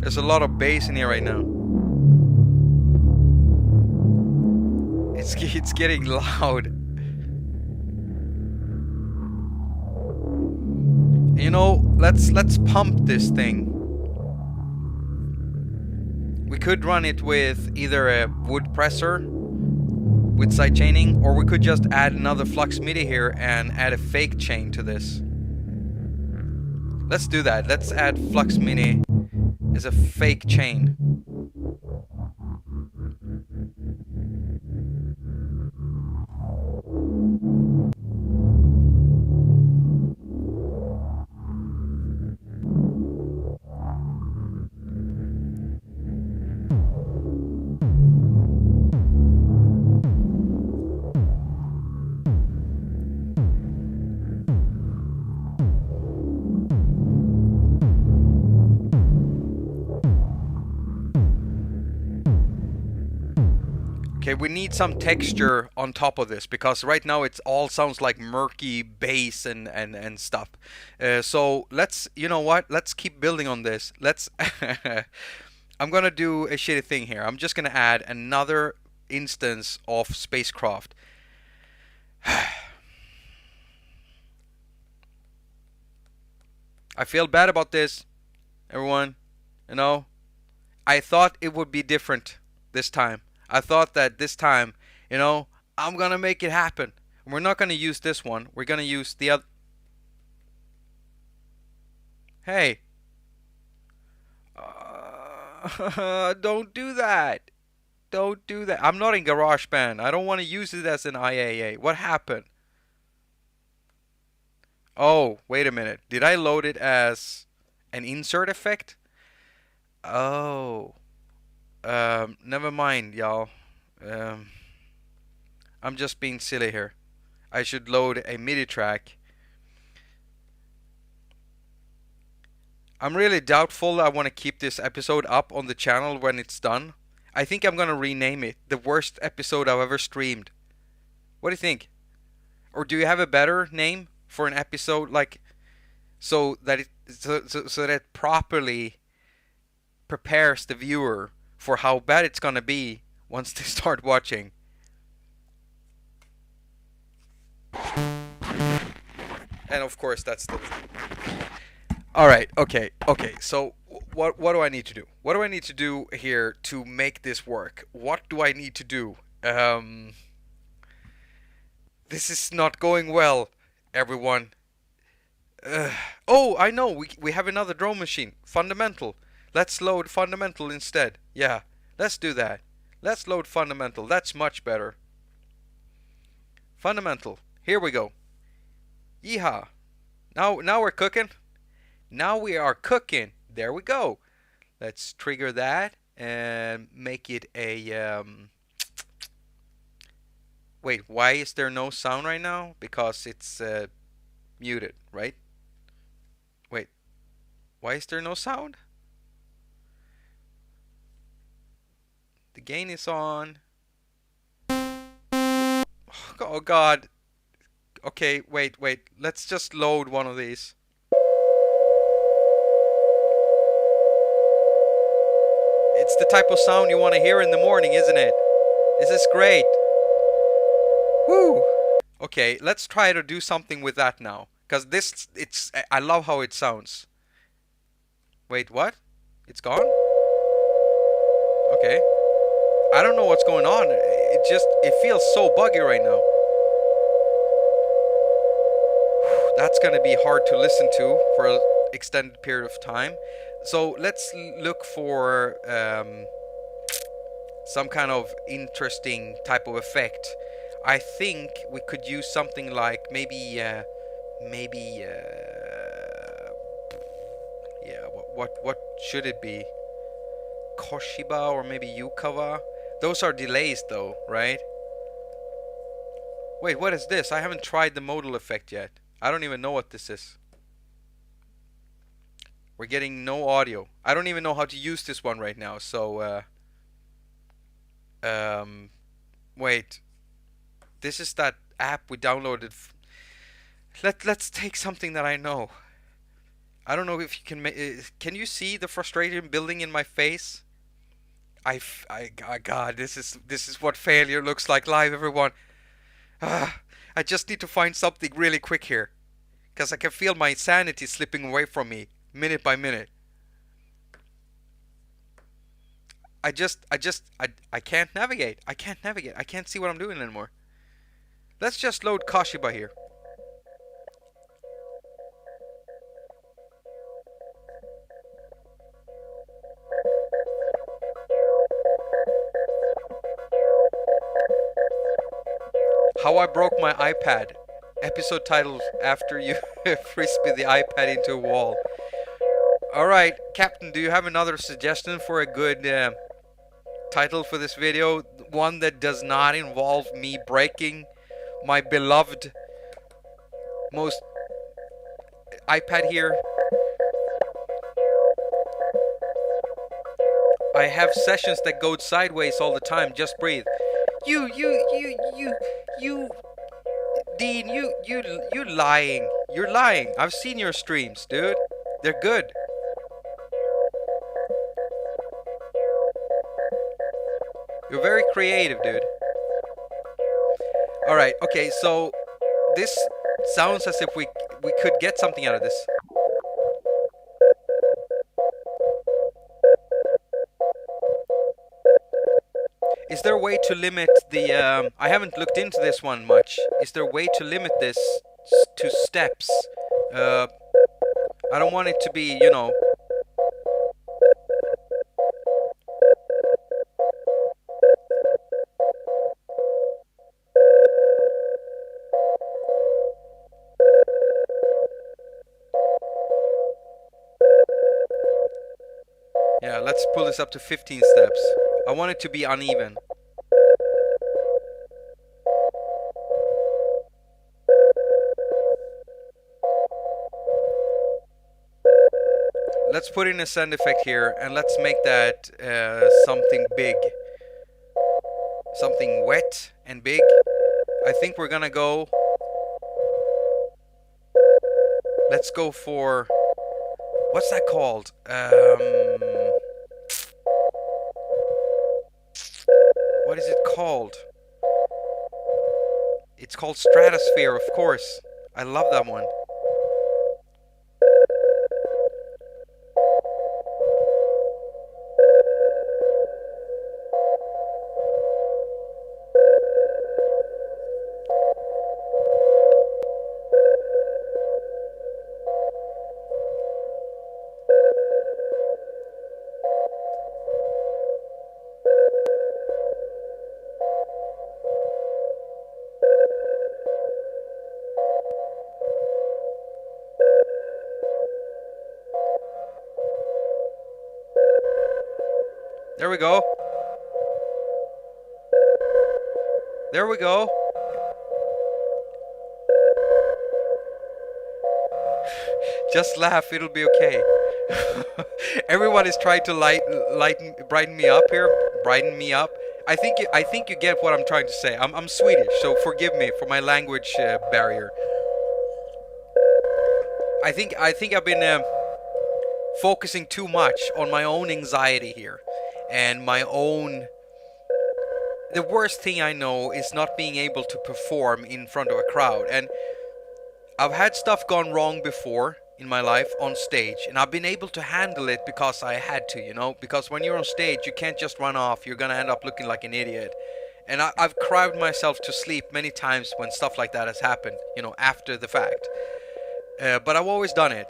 There's a lot of bass in here right now. It's getting loud. You know, let's pump this thing. We could run it with either a wood presser with side chaining, or we could just add another Flux MIDI here and add a fake chain to this. Let's do that. Let's add Flux MIDI as a fake chain. Okay, we need some texture on top of this because right now it all sounds like murky bass and stuff. So let's, you know what? Let's keep building on this. Let's. I'm gonna do a shitty thing here. I'm just gonna add another instance of spacecraft. I feel bad about this, everyone. You know, I thought it would be different this time. I thought that this time, you know, I'm gonna make it happen. We're not gonna use this one. We're gonna use the other. Hey. Don't do that. Don't do that. I'm not in GarageBand. I don't want to use it as an IAA. What happened? Oh, wait a minute. Did I load it as an insert effect? Oh. Never mind, y'all. I'm just being silly here. I should load a MIDI track. I'm really doubtful I want to keep this episode up on the channel when it's done. I think I'm gonna rename it the worst episode I've ever streamed. What do you think? Or do you have a better name for an episode, like so that it properly prepares the viewer for how bad it's gonna be once they start watching? And of course that's the. All right. Okay. So what do I need to do? What do I need to do here to make this work? What do I need to do? This is not going well, everyone. Oh, I know. We have another drum machine. Fundamental. Let's load Fundamental instead. Yeah. Let's do that. Let's load Fundamental. That's much better. Fundamental. Here we go. Yeehaw. Now we're cooking. Now we are cooking. There we go. Let's trigger that and make it a wait, why is there no sound right now? Because it's muted, right? Wait, why is there no sound? The gain is on. Oh God. Okay, wait. Let's just load one of these. It's the type of sound you want to hear in the morning, isn't it? This is great. Woo! Okay, let's try to do something with that now. Because I love how it sounds. Wait, what? It's gone? Okay. I don't know what's going on. It feels so buggy right now. That's gonna be hard to listen to for an extended period of time. So let's look for some kind of interesting type of effect. I think we could use something like maybe yeah, what should it be? Koshiba or maybe Yukava? Those are delays though, right? Wait, what is this? I haven't tried the modal effect yet. I don't even know what this is. We're getting no audio. I don't even know how to use this one right now. So, wait. This is that app we downloaded. Let's take something that I know. I don't know if you can you see the frustration building in my face? God, this is what failure looks like live, everyone. I just need to find something really quick here, because I can feel my sanity slipping away from me minute by minute. I can't navigate. I can't see what I'm doing anymore. Let's just load Koshiba here. How I broke my iPad. Episode titled after you frisbee the iPad into a wall. Alright, Captain, do you have another suggestion for a good title for this video? One that does not involve me breaking my beloved most iPad here. I have sessions that go sideways all the time. Just breathe. You, Dean, you lying. You're lying. I've seen your streams, dude. They're good. You're very creative, dude. All right. Okay. So this sounds as if we could get something out of this. Is there a way to limit the? I haven't looked into this one much. Is there a way to limit this to steps? I don't want it to be, you know. Yeah, let's pull this up to 15 steps. I want it to be uneven. Let's put in a send effect here, and let's make that something big. Something wet and big. I think we're gonna go... Let's go for... What's that called? What is it called? It's called Stratosphere, of course. I love that one. There we go. There we go. Just laugh, it'll be okay. Everyone is trying to brighten me up here. Brighten me up. I think you get what I'm trying to say. I'm Swedish, so forgive me for my language barrier. I think I've been focusing too much on my own anxiety here, and my own... The worst thing I know is not being able to perform in front of a crowd. And I've had stuff gone wrong before in my life on stage, and I've been able to handle it because I had to, you know, because when you're on stage you can't just run off. You're gonna end up looking like an idiot. And I've cried myself to sleep many times when stuff like that has happened, you know, after the fact. But I've always done it.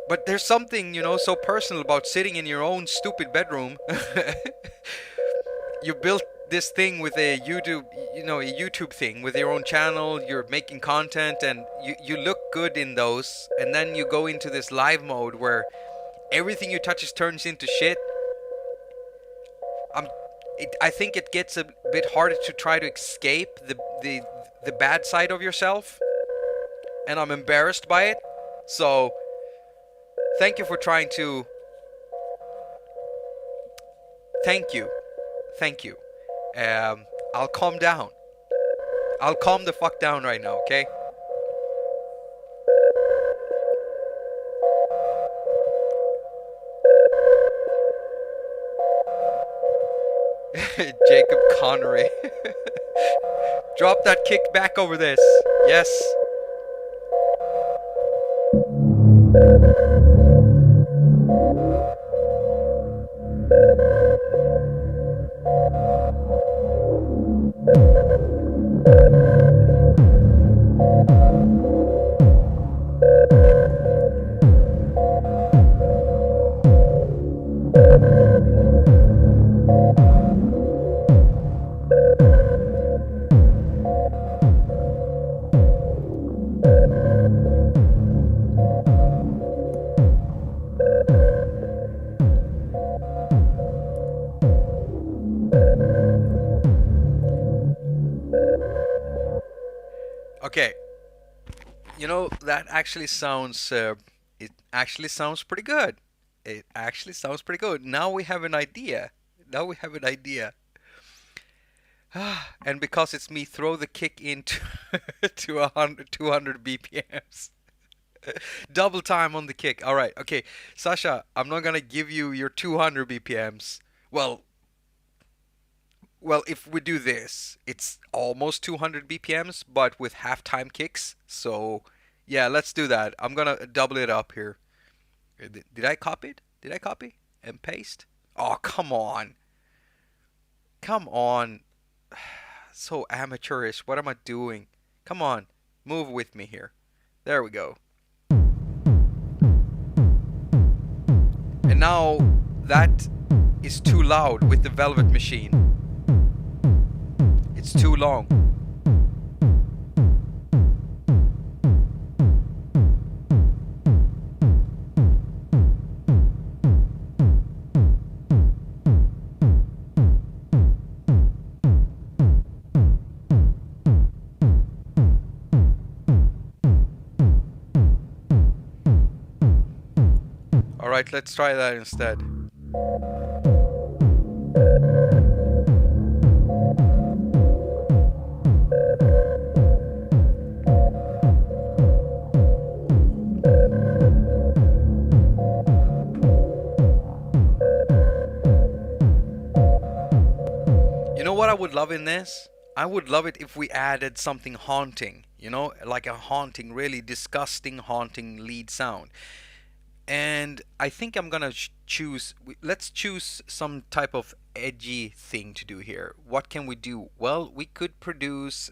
But there's something, you know, so personal about sitting in your own stupid bedroom. You built this thing with a YouTube, you know, a YouTube thing with your own channel. You're making content, and you look good in those. And then you go into this live mode where everything you touches turns into shit. I think it gets a bit harder to try to escape the bad side of yourself, and I'm embarrassed by it. So thank you for trying to... Thank you. I'll calm down. I'll calm the fuck down right now, okay? Jacob Connery. Drop that kick back over this. Yes. Okay, you know, that actually sounds, it actually sounds pretty good. It actually sounds pretty good. Now we have an idea. And because it's me, throw the kick into to 100, 200 BPMs. Double time on the kick. All right. Okay. Sasha, I'm not going to give you your 200 BPMs. Well, if we do this, it's almost 200 BPMs, but with halftime kicks. So, yeah, let's do that. I'm going to double it up here. Did I copy it? Did I copy and paste? Oh, come on. Come on. So amateurish. What am I doing? Come on. Move with me here. There we go. And now that is too loud with the Velvet Machine. It's too long. Alright, let's try that instead. You know what I would love in this? I would love it if we added something haunting, you know, like a haunting, really disgusting haunting lead sound. And I think I'm gonna choose, let's choose some type of edgy thing to do here. What can we do? Well, we could produce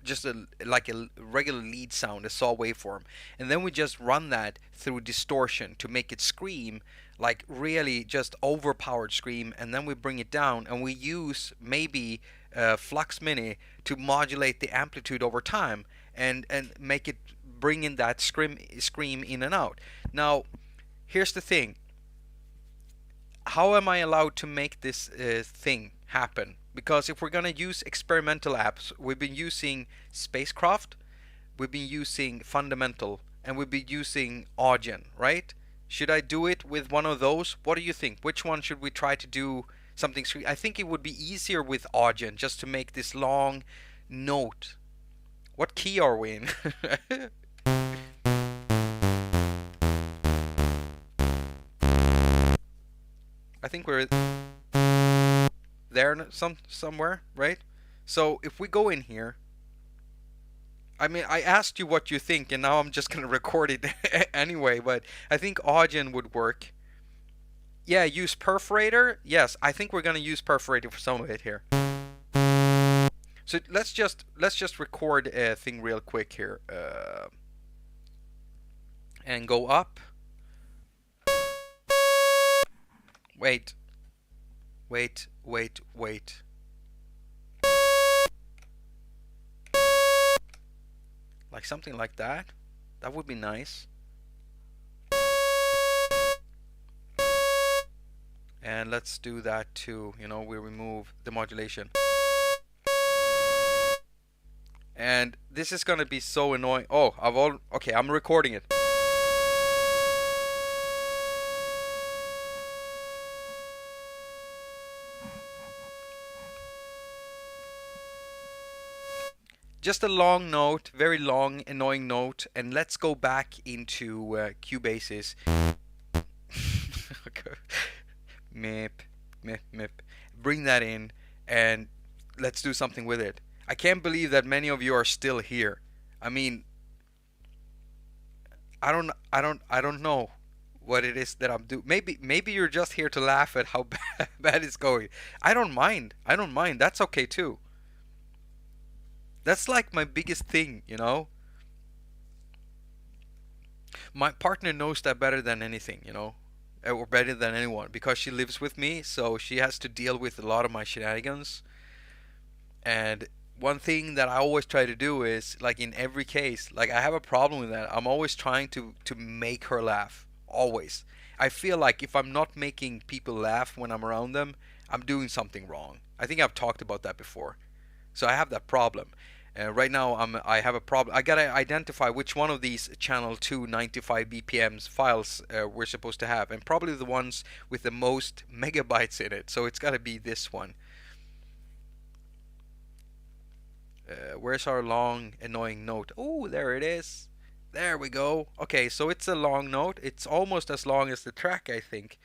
just like a regular lead sound, a saw waveform, and then we just run that through distortion to make it scream, like really just overpowered scream, and then we bring it down and we use maybe Flux Mini to modulate the amplitude over time and make it bring in that scream in and out. Now, here's the thing. How am I allowed to make this thing happen? Because if we're going to use experimental apps, we've been using Spacecraft, we've been using Fundamental, and we've been using Audient, right? Should I do it with one of those? What do you think? Which one should we try to do something? I think it would be easier with Audient just to make this long note. What key are we in? I think we're there somewhere, right? So if we go in here, I mean, I asked you what you think, and now I'm just gonna record it anyway. But I think Audient would work. Yeah, use perforator. Yes, I think we're gonna use perforator for some of it here. So let's just record a thing real quick here, and go up. Wait. Like something like that. That would be nice. And let's do that too. You know, we remove the modulation. And this is gonna be so annoying. Oh, okay, I'm recording it. Just a long note, very long, annoying note, and let's go back into Cubasis. Mip. Bring that in, and let's do something with it. I can't believe that many of you are still here. I mean, I don't know what it is that I'm doing. Maybe you're just here to laugh at how bad it's going. I don't mind. That's okay too. That's like my biggest thing, you know. My partner knows that better than anything, you know, or better than anyone, because she lives with me, so she has to deal with a lot of my shenanigans. And one thing that I always try to do is, like in every case, like I have a problem with that. I'm always trying to make her laugh. Always. I feel like if I'm not making people laugh when I'm around them, I'm doing something wrong. I think I've talked about that before. So I have that problem. Right now I have a problem. I gotta identify which one of these channel 295 BPMs files we're supposed to have, and probably the ones with the most megabytes in it. So it's gotta be this one. Where's our long annoying note? Oh, there it is. There we go. Okay, so it's a long note. It's almost as long as the track, I think.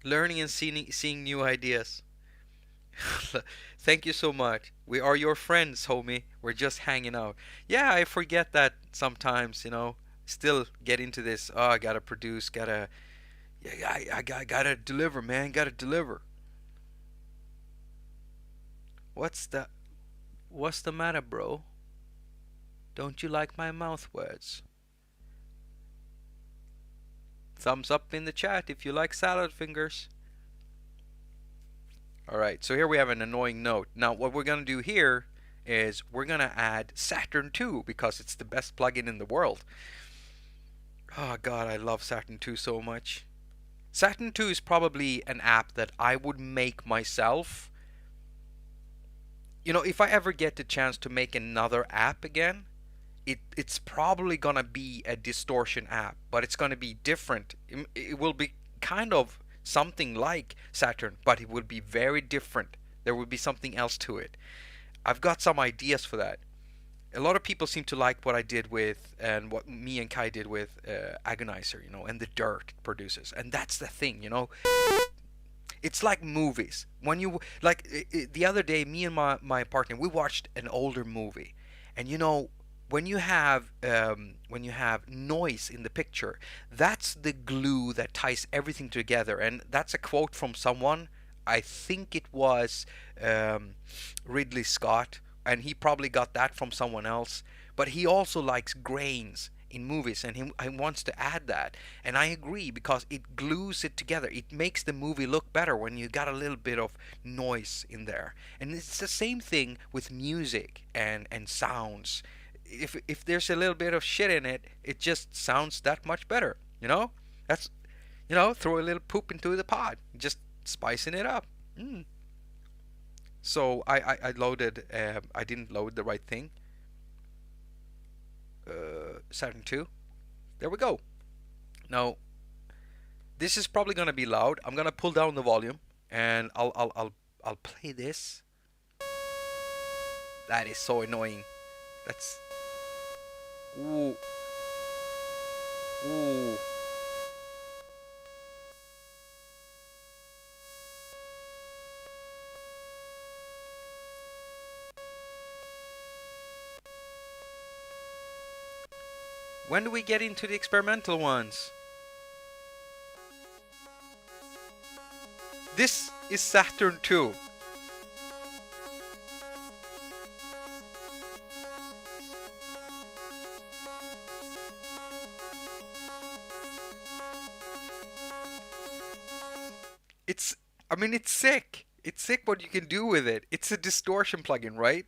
Learning and seeing new ideas. Thank you so much. We are your friends, homie. We're just hanging out. Yeah, I forget that sometimes, you know. Still get into this. Oh, I gotta produce, gotta. Yeah, I gotta deliver, man. Gotta deliver. What's the What's the matter, bro? Don't you like my mouth words? Thumbs up in the chat if you like salad fingers. Alright, so here we have an annoying note. Now what we're gonna do here is we're gonna add Saturn 2 because it's the best plugin in the world. Oh god, I love Saturn 2 so much. Saturn 2 is probably an app that I would make myself. You know, if I ever get the chance to make another app again, it's probably gonna be a distortion app, but it's gonna be different. It will be kind of something like Saturn, but it will be very different. There will be something else to it. I've got some ideas for that. A lot of people seem to like what I did with, and what me and Kai did with Agonizer, you know, and the dirt it produces. And that's the thing, you know. It's like movies. When you like the other day, me and my partner, we watched an older movie, and you know, when you have noise in the picture, that's the glue that ties everything together. And that's a quote from someone. I think it was Ridley Scott, and he probably got that from someone else. But he also likes grains in movies, and he wants to add that. And I agree, because it glues it together. It makes the movie look better when you got a little bit of noise in there. And it's the same thing with music and sounds. If there's a little bit of shit in it, it just sounds that much better. You know, that's, you know, throw a little poop into the pot, just spicing it up. So I loaded. I didn't load the right thing. Saturn 2. There we go. Now, this is probably gonna be loud. I'm gonna pull down the volume, and I'll play this. That is so annoying. That's. Ooh. Ooh. When do we get into the experimental ones? This is Saturn 2. I mean, it's sick. It's sick what you can do with it. It's a distortion plugin, right?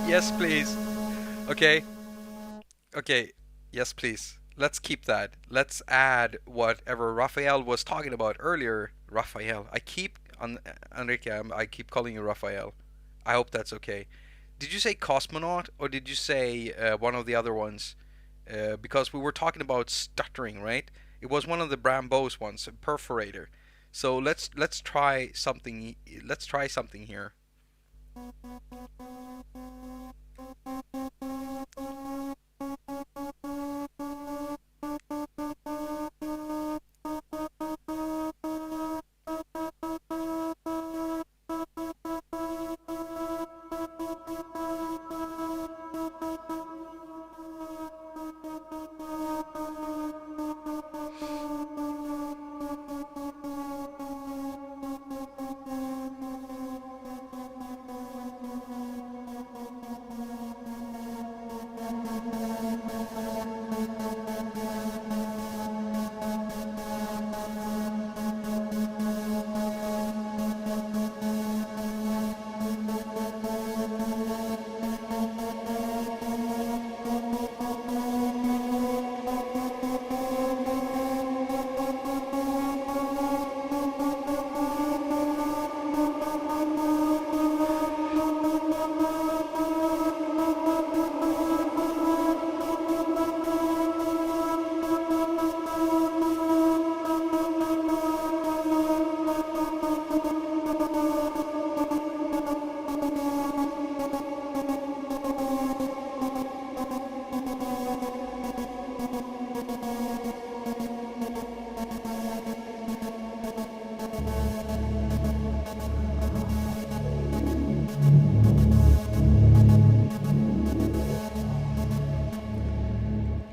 Yes, please. Okay. Okay. Yes, please. Let's keep that. Let's add whatever Raphael was talking about earlier. Raphael. I keep Enrique. I keep calling you Raphael. I hope that's okay. Did you say cosmonaut or did you say one of the other ones? Because we were talking about stuttering, right? It was one of the Brambos ones, a perforator. So let's try something. Let's try something here.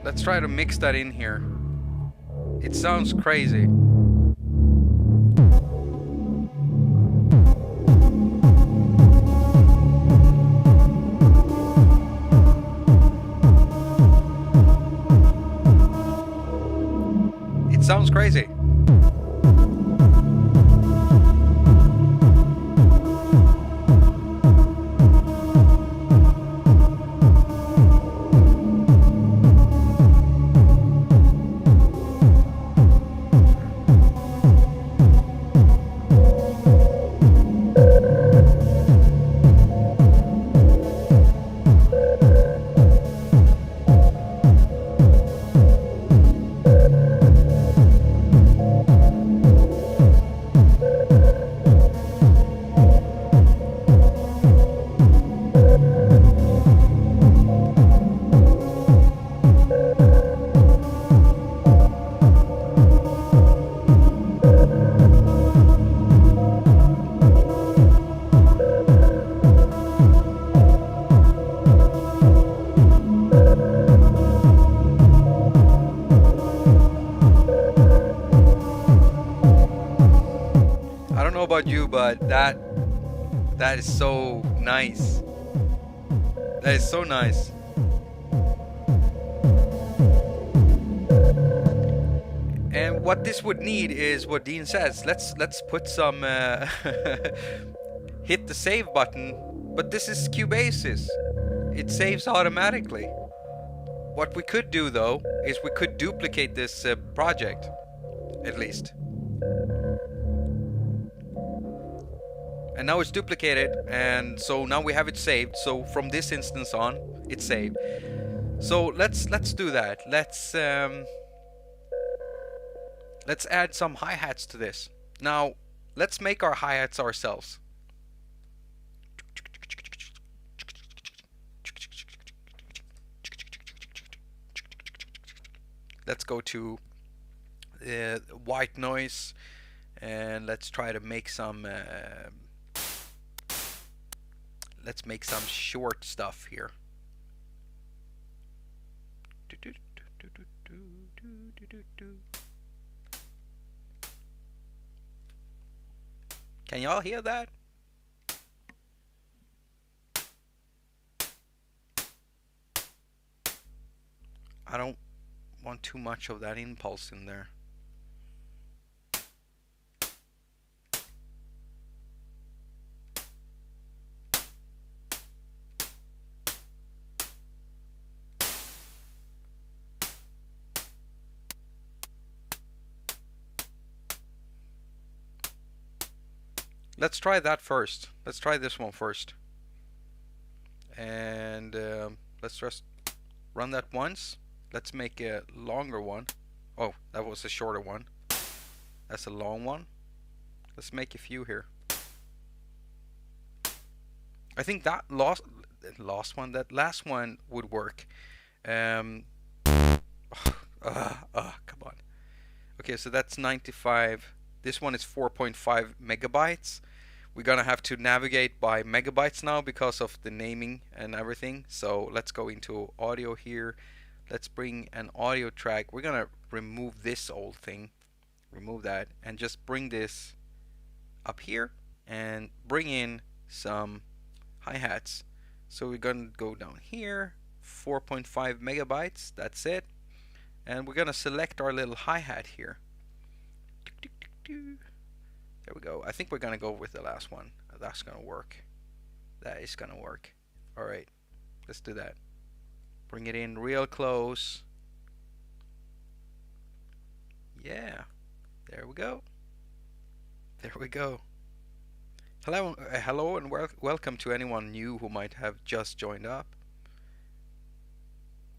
Let's try to mix that in here. It sounds crazy. It sounds crazy. I don't know about you, but that is so nice. That is so nice. And what this would need is what Dean says. Let's put some hit the save button. But this is Cubasis. It saves automatically. What we could do though is we could duplicate this project, at least. And now it's duplicated, and so now we have it saved. So from this instance on, it's saved. So let's do that. Let's add some hi-hats to this. Now let's make our hi-hats ourselves. Let's go to white noise, and let's try to make some. Let's make some short stuff here. Can y'all hear that? I don't want too much of that impulse in there. Let's try that first. Let's try this one first. And let's just run that once. Let's make a longer one. Oh, that was a shorter one. That's a long one. Let's make a few here. I think that that last one would work. Come on. Okay, so that's 95. This one is 4.5 megabytes. We're gonna have to navigate by megabytes now because of the naming and everything. So let's go into audio here. Let's bring an audio track. We're gonna remove this old thing. Remove that and just bring this up here and bring in some hi-hats. So we're gonna go down here, 4.5 megabytes, that's it. And we're gonna select our little hi-hat here. There we go. I think we're gonna go with the last one. That's gonna work. That is gonna work. Alright, let's do that. Bring it in real close. Yeah, there we go. There we go. Hello and welcome to anyone new who might have just joined up.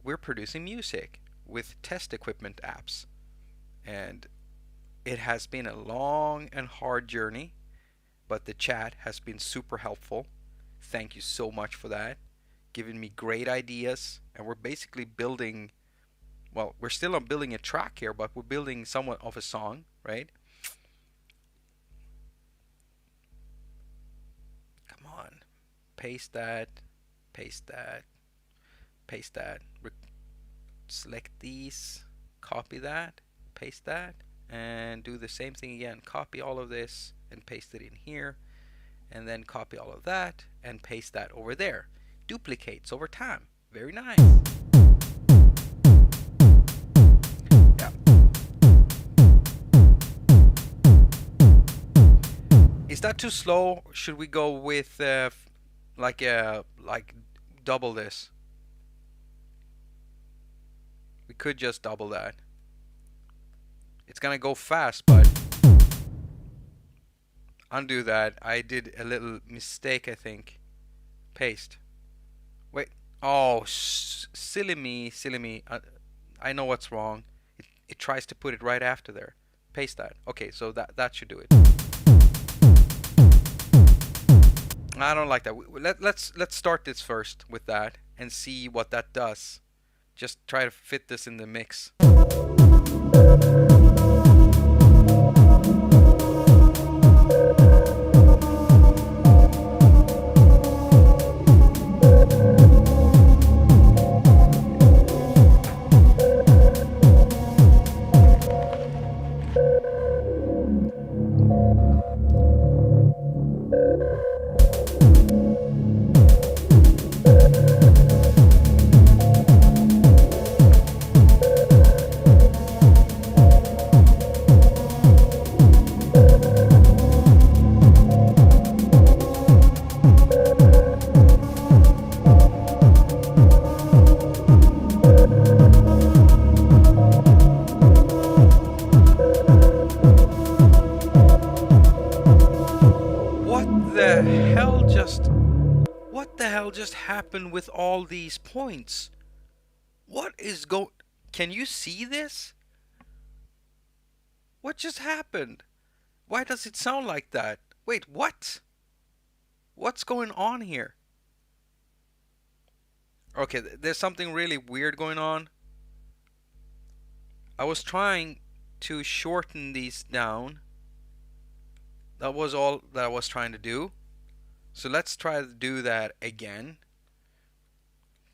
We're producing music with test equipment apps, and it has been a long and hard journey, but the chat has been super helpful. Thank you so much for that. Giving me great ideas, and we're basically building, well, we're still on building a track here, but we're building somewhat of a song, right? Come on. Paste that, paste that, paste that. Select these, copy that, paste that, and do the same thing again. Copy all of this and paste it in here, and then copy all of that and paste that over there. Duplicates over time. Very nice. Yeah. Is that too slow? Should we go with like double this? We could just double that. It's gonna go fast, but undo that. I did a little mistake, I think. Paste. Wait. Oh, silly me, silly me. I know what's wrong. It tries to put it right after there. Paste that. Okay, so that should do it. I don't like that. Let's start this first with that and see what that does. Just try to fit this in the mix. Happen with all these points? What is Can you see this? What just happened? Why does it sound like that? Wait, what? What's going on here? Okay, there's something really weird going on. I was trying to shorten these down. That was all that I was trying to do. So let's try to do that again.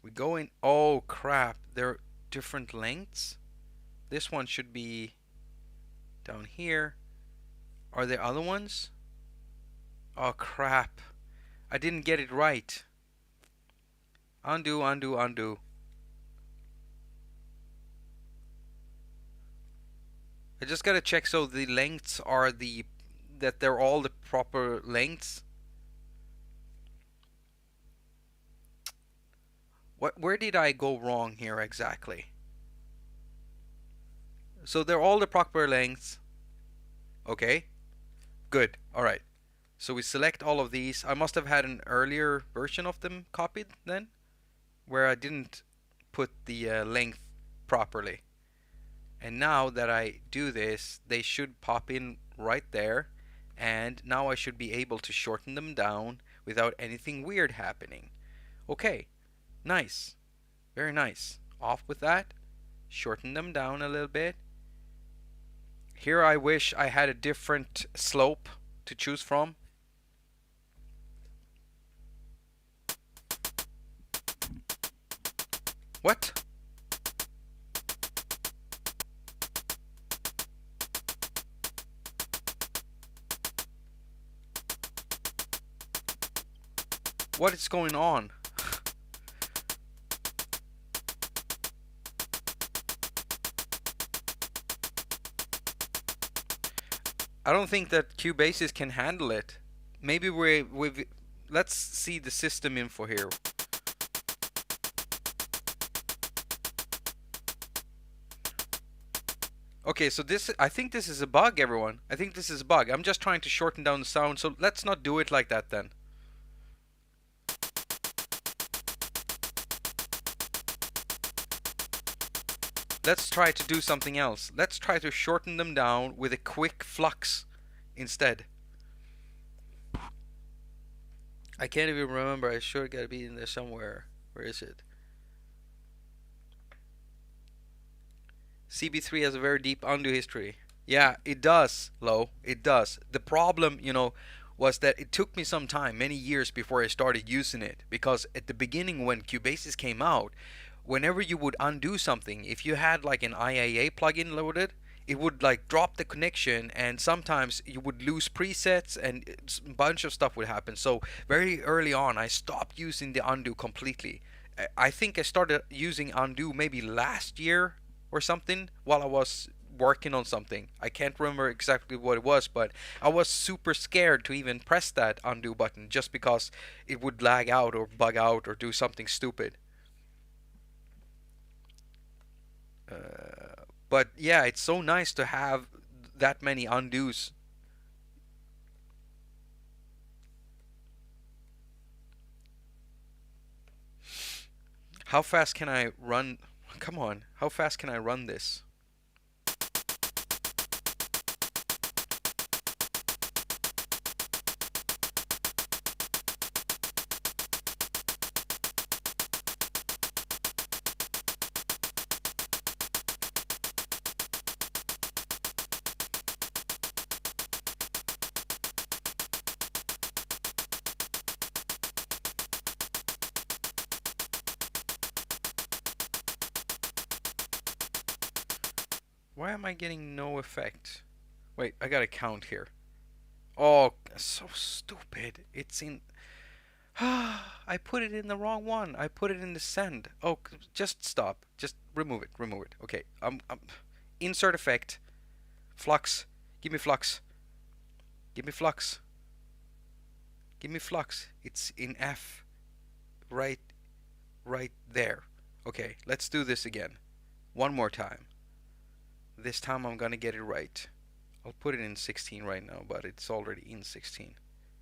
We go in. Oh crap, they're different lengths. This one should be down here. Are there other ones? Oh crap, I didn't get it right. Undo, undo, undo. I just gotta check so the lengths are that they're all the proper lengths. Where did I go wrong here exactly? So they're all the proper lengths. Okay, good. All right. So we select all of these. I must have had an earlier version of them copied then, where I didn't put the length properly. And now that I do this, they should pop in right there. And now I should be able to shorten them down without anything weird happening. Okay, nice. Very nice. Off with that. Shorten them down a little bit. Here I wish I had a different slope to choose from. What? What is going on? I don't think that Cubasis can handle it. Maybe we've let's see the system info here. Okay, so I think this is a bug, everyone. I think this is a bug. I'm just trying to shorten down the sound, so let's not do it like that then. Let's try to do something else. Let's try to shorten them down with a quick flux instead. I can't even remember. I sure gotta be in there somewhere. Where is it? CB3 has a very deep undo history. Yeah, it does, Lo. It does. The problem, you know, was that it took me some time, many years before I started using it. Because at the beginning when Cubasis came out, whenever you would undo something, if you had like an IAA plugin loaded, it would like drop the connection, and sometimes you would lose presets and a bunch of stuff would happen. So very early on I stopped using the undo completely. I think I started using undo maybe last year or something while I was working on something. I can't remember exactly what it was, but I was super scared to even press that undo button just because it would lag out or bug out or do something stupid. But yeah, it's so nice to have that many undos. How fast can I run? Come on, how fast can I run this? Why am I getting no effect? Wait, I gotta count here. Oh, so stupid. It's in... I put it in the wrong one. I put it in the send. Oh, just stop. Just remove it. Remove it. Okay. Insert effect. Flux. Give me flux. Give me flux. Give me flux. It's in F. Right there. Okay, let's do this again. One more time. This time I'm gonna get it right. I'll put it in 16 right now, but it's already in 16.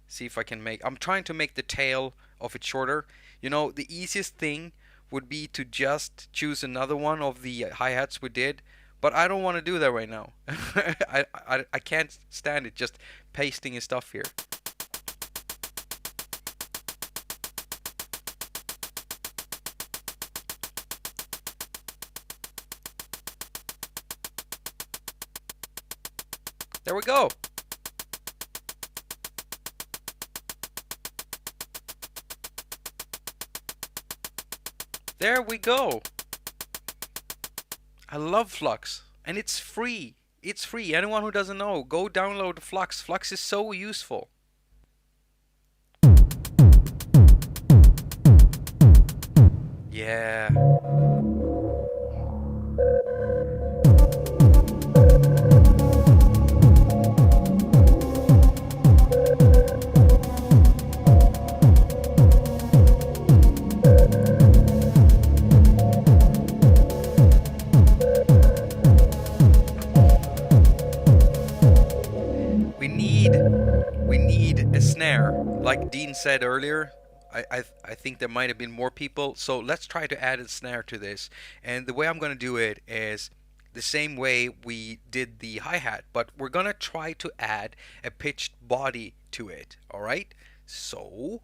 See if I can make... I'm trying to make the tail of it shorter. You know, the easiest thing would be to just choose another one of the hi-hats we did, but I don't want to do that right now. I can't stand it just pasting his stuff here. There we go. There we go. I love Flux, and it's free. It's free. Anyone who doesn't know, go download Flux. Flux is so useful. Yeah. we need a snare. Like Dean said earlier, I think there might have been more people. So let's try to add a snare to this. And the way I'm going to do it is the same way we did the hi-hat, but we're going to try to add a pitched body to it. All right? So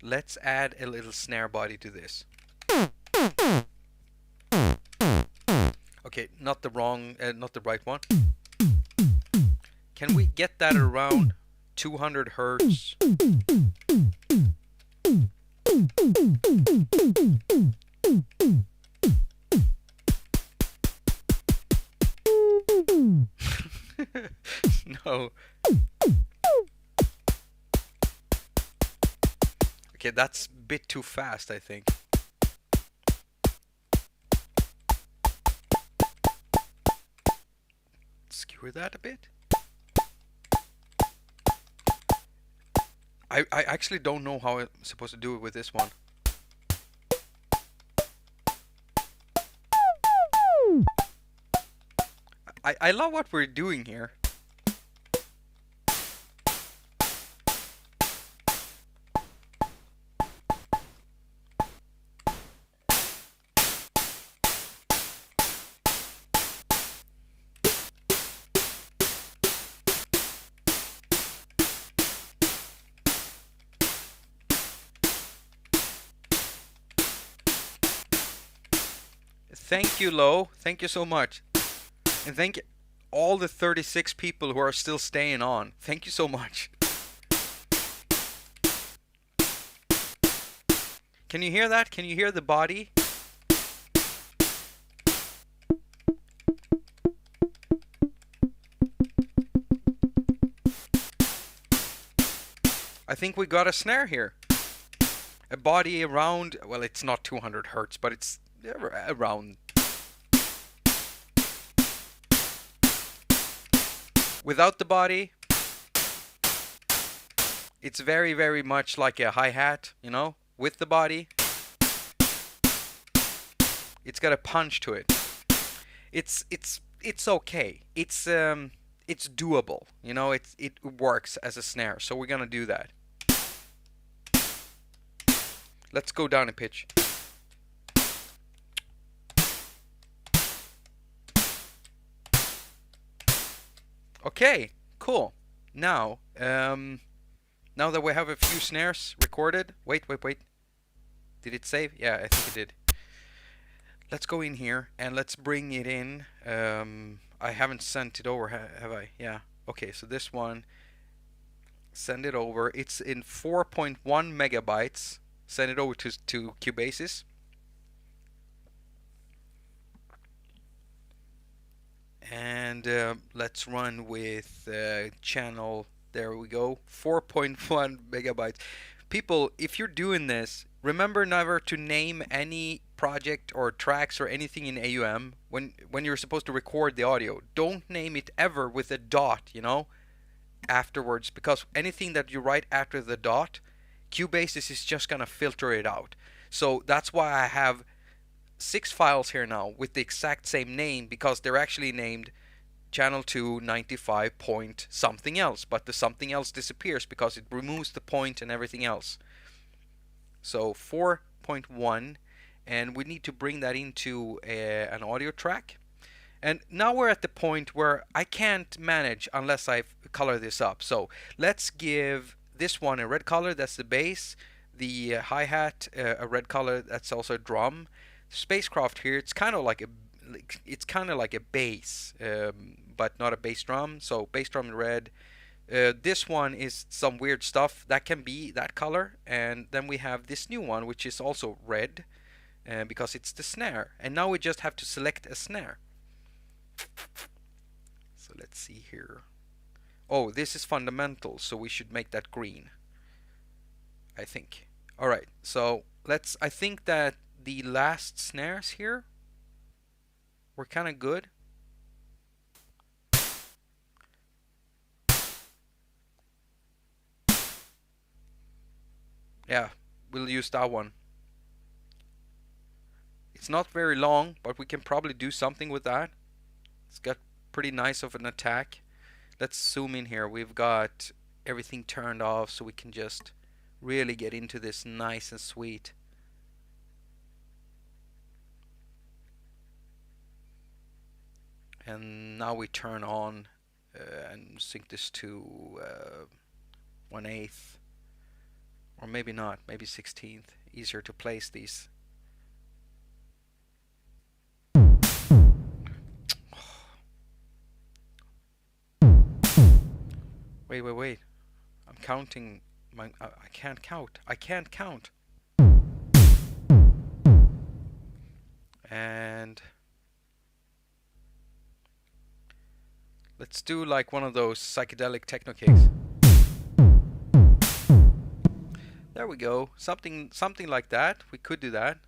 let's add a little snare body to this. Okay, not the right one. Can we get that around 200 hertz? No. Okay, that's a bit too fast, I think. Skewer that a bit. I actually don't know how I'm supposed to do it with this one. I love what we're doing here. Thank you, Lo. Thank you so much. And thank all the 36 people who are still staying on. Thank you so much. Can you hear that? Can you hear the body? I think we got a snare here. A body around, well, it's not 200 hertz, but it's around. Without the body, it's very, very much like a hi-hat, you know? With the body, it's got a punch to it. It's okay. It's doable, you know? It works as a snare, so we're gonna do that. Let's go down a pitch. Okay, cool. Now, now that we have a few snares recorded, wait. Did it save? Yeah, I think it did. Let's go in here and let's bring it in. I haven't sent it over, have I? Yeah. Okay, so this one, send it over. It's in 4.1 megabytes. Send it over to Cubasis. And let's run with channel. There we go. 4.1 megabytes. People, if you're doing this, remember never to name any project or tracks or anything in AUM when you're supposed to record the audio. Don't name it ever with a dot, you know, afterwards, because anything that you write after the dot, Cubasis is just gonna filter it out. So that's why I have 6 files here now with the exact same name, because they're actually named channel 2 95 point something else, but the something else disappears because it removes the point and everything else. So 4.1, and we need to bring that into an audio track. And now we're at the point where I can't manage unless I color this up. So let's give this one a red color, that's the bass. The hi-hat, a red color, that's also a drum. Spacecraft here, it's kind of like a bass, but not a bass drum. So bass drum in red. This one is some weird stuff that can be that color, and then we have this new one which is also red, because it's the snare. And now we just have to select a snare. So let's see here. Oh, this is fundamental, so we should make that green, I think. Alright, so I think that the last snares here were kind of good. Yeah, we'll use that one. It's not very long, but we can probably do something with that. It's got pretty nice of an attack. let's zoom in here. We've got everything turned off so we can just really get into this nice and sweet. And now we turn on and sync this to 1/8, or maybe not, maybe 16th. Easier to place these. Wait. I'm counting my I can't count. I can't count. And let's do like one of those psychedelic techno kicks. There we go. Something like that. We could do that.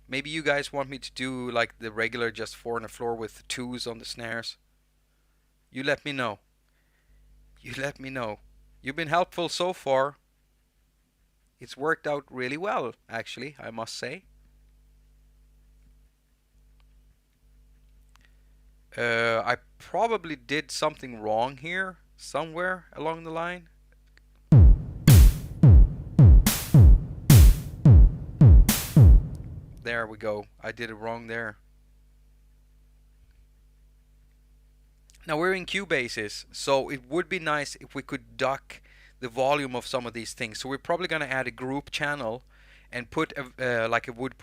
Maybe you guys want me to do like the regular, just 4 on the floor with 2s on the snares. You let me know. You let me know. You've been helpful so far. It's worked out really well, actually, I must say. I probably did something wrong here, somewhere along the line. There we go. I did it wrong there. Now we're in Cubasis, so it would be nice if we could duck the volume of some of these things. So we're probably going to add a group channel and put like a wood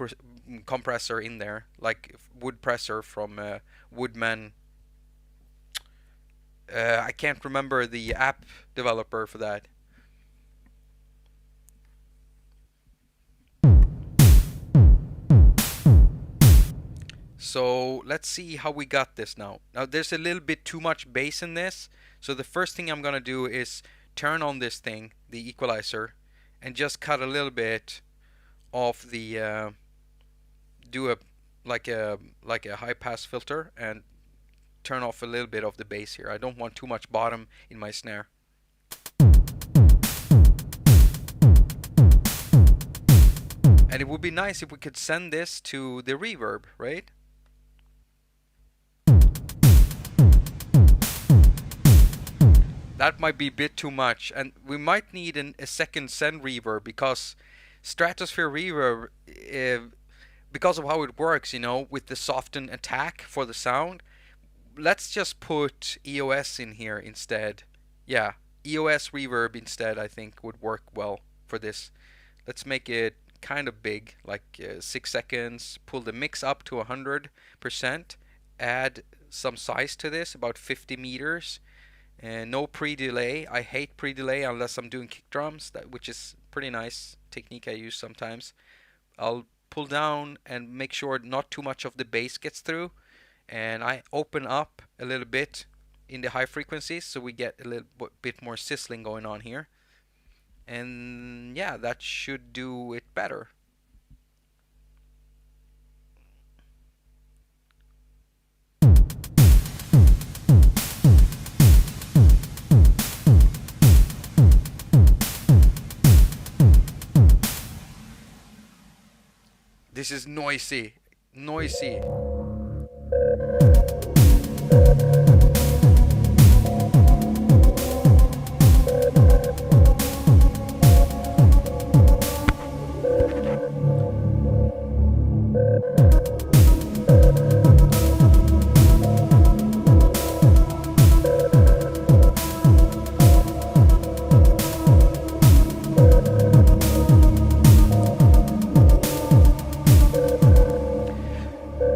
compressor in there, like wood presser from Woodman. I can't remember the app developer for that. So let's see how we got this now. Now there's a little bit too much bass in this. So the first thing I'm gonna do is turn on this thing, the equalizer, and just cut a little bit of the do a like a high pass filter and turn off a little bit of the bass here. I don't want too much bottom in my snare. And it would be nice if we could send this to the reverb, right? That might be a bit too much, and we might need a second send reverb, because Stratosphere reverb, because of how it works, you know, with the soften attack for the sound. Let's just put EOS in here instead. Yeah, EOS reverb instead, I think would work well for this. Let's make it kind of big, like 6 seconds. Pull the mix up to 100%. Add some size to this, about 50 meters. And no pre-delay. I hate pre-delay unless I'm doing kick drums, which is pretty nice technique I use sometimes. I'll pull down and make sure not too much of the bass gets through. And I open up a little bit in the high frequencies, so we get a little bit more sizzling going on here. And yeah, that should do it better. This is noisy.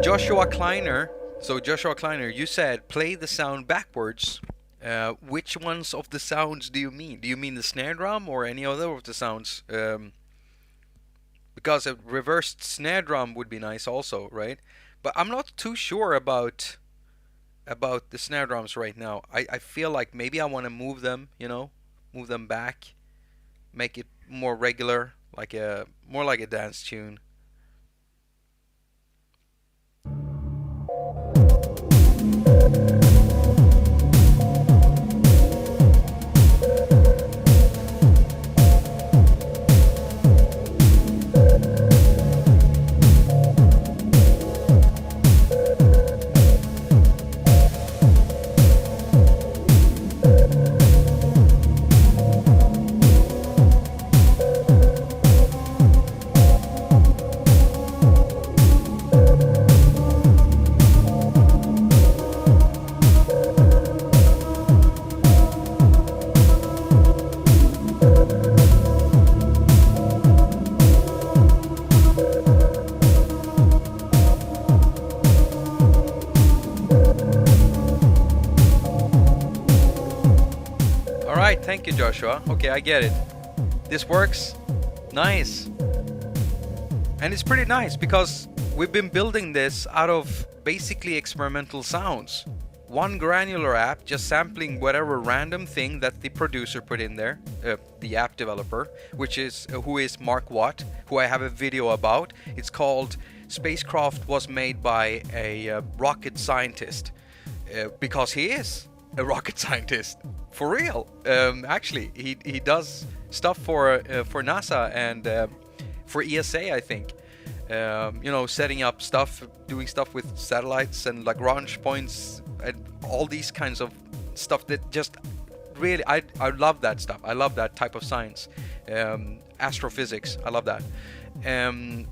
Joshua Kleiner. So Joshua Kleiner, you said play the sound backwards. Which ones of the sounds do you mean? Do you mean the snare drum or any other of the sounds? Because a reversed snare drum would be nice also, right? But I'm not too sure about the snare drums right now. I feel like maybe I want to move them, you know, move them back, make it more regular, like more like a dance tune. All right, thank you, Joshua. Okay, I get it. This works. Nice. And it's pretty nice because we've been building this out of basically experimental sounds. One granular app just sampling whatever random thing that the producer put in there, the app developer, which is who is Mark Watt, who I have a video about. It's called Spacecraft Was Made by a Rocket Scientist, because he is a rocket scientist for real. Actually, he does stuff for NASA and for ESA, I think. You know, setting up stuff, doing stuff with satellites and Lagrange points and all these kinds of stuff that just really, I love that stuff. I love that type of science. Astrophysics, I love that. And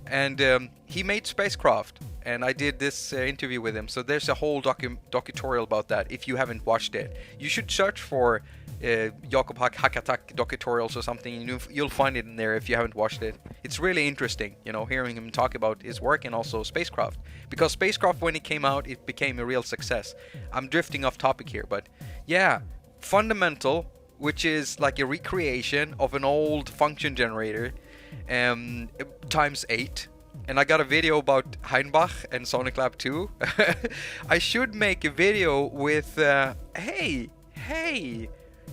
he made spacecraft, and I did this interview with him. So there's a whole docutorial about that. If you haven't watched it, you should search for Jakob haQ docutorials or something, and you'll find it in there if you haven't watched it. It's really interesting, you know, hearing him talk about his work and also spacecraft. Because spacecraft, when it came out, it became a real success. I'm drifting off topic here, but yeah, fundamental, which is like a recreation of an old function generator, times 8. And I got a video about Heinbach and Sonic Lab 2. I should make a video with, hey,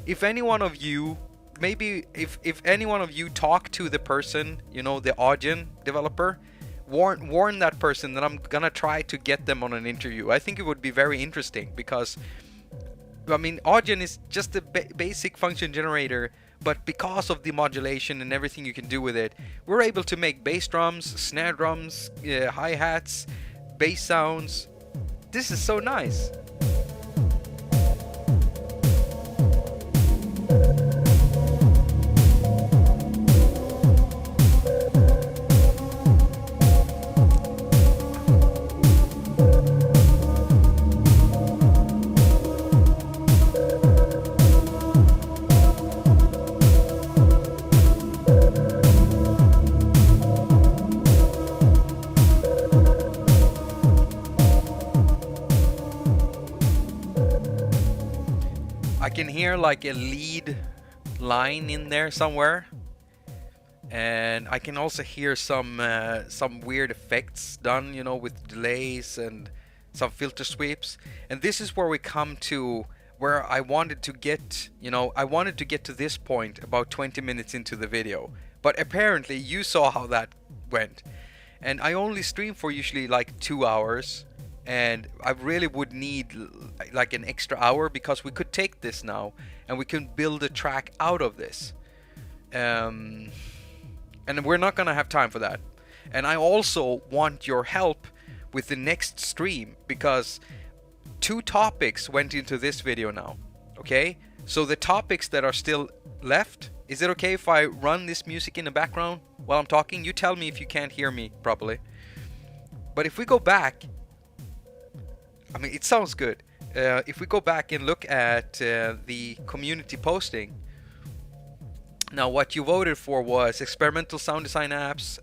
if any one of you, maybe if any one of you talk to the person, you know, the Audient developer, warn that person that I'm gonna try to get them on an interview. I think it would be very interesting because, I mean, Audient is just a basic function generator, but because of the modulation and everything you can do with it, we're able to make bass drums, snare drums, hi-hats, bass sounds. This is so nice. I can hear like a lead line in there somewhere, and I can also hear some weird effects done, you know, with delays and some filter sweeps. And this is where we come to where I wanted to get, you know, I wanted to get to this point about 20 minutes into the video, but apparently you saw how that went. And I only stream for usually like 2 hours, and I really would need like an extra hour because we could take this now and we can build a track out of this. And we're not gonna have time for that. And I also want your help with the next stream because 2 topics went into this video now. Okay, so the topics that are still left, is it okay if I run this music in the background while I'm talking? You tell me if you can't hear me properly. But if we go back, I mean, it sounds good. If we go back and look at the community posting, now what you voted for was experimental sound design apps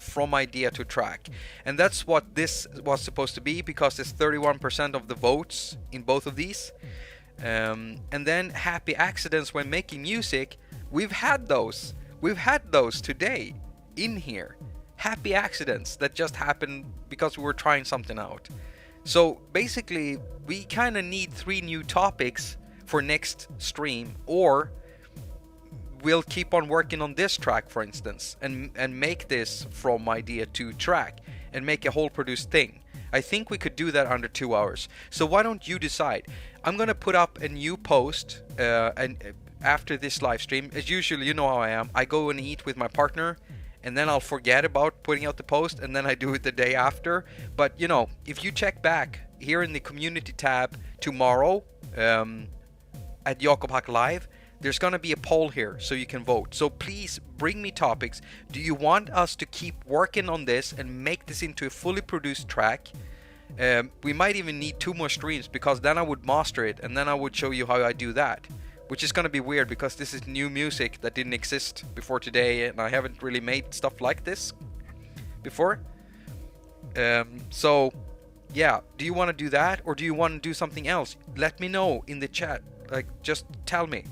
from idea to track. And that's what this was supposed to be because it's 31% of the votes in both of these. And then happy accidents when making music, we've had those. We've had those today in here. Happy accidents that just happened because we were trying something out. So basically, we kind of need 3 new topics for next stream, or we'll keep on working on this track, for instance, and make this from idea to track and make a whole produced thing. I think we could do that under 2 hours. So why don't you decide? I'm gonna put up a new post and after this live stream. As usual, you know how I am. I go and eat with my partner, and then I'll forget about putting out the post, and then I do it the day after. But you know, if you check back here in the community tab tomorrow at Jakob haQ Live, there's gonna be a poll here so you can vote. So please bring me topics. Do you want us to keep working on this and make this into a fully produced track? We might even need 2 more streams because then I would master it and then I would show you how I do that. Which is going to be weird because this is new music that didn't exist before today, and I haven't really made stuff like this before. So yeah, do you want to do that or do you want to do something else? Let me know in the chat. Like, just tell me.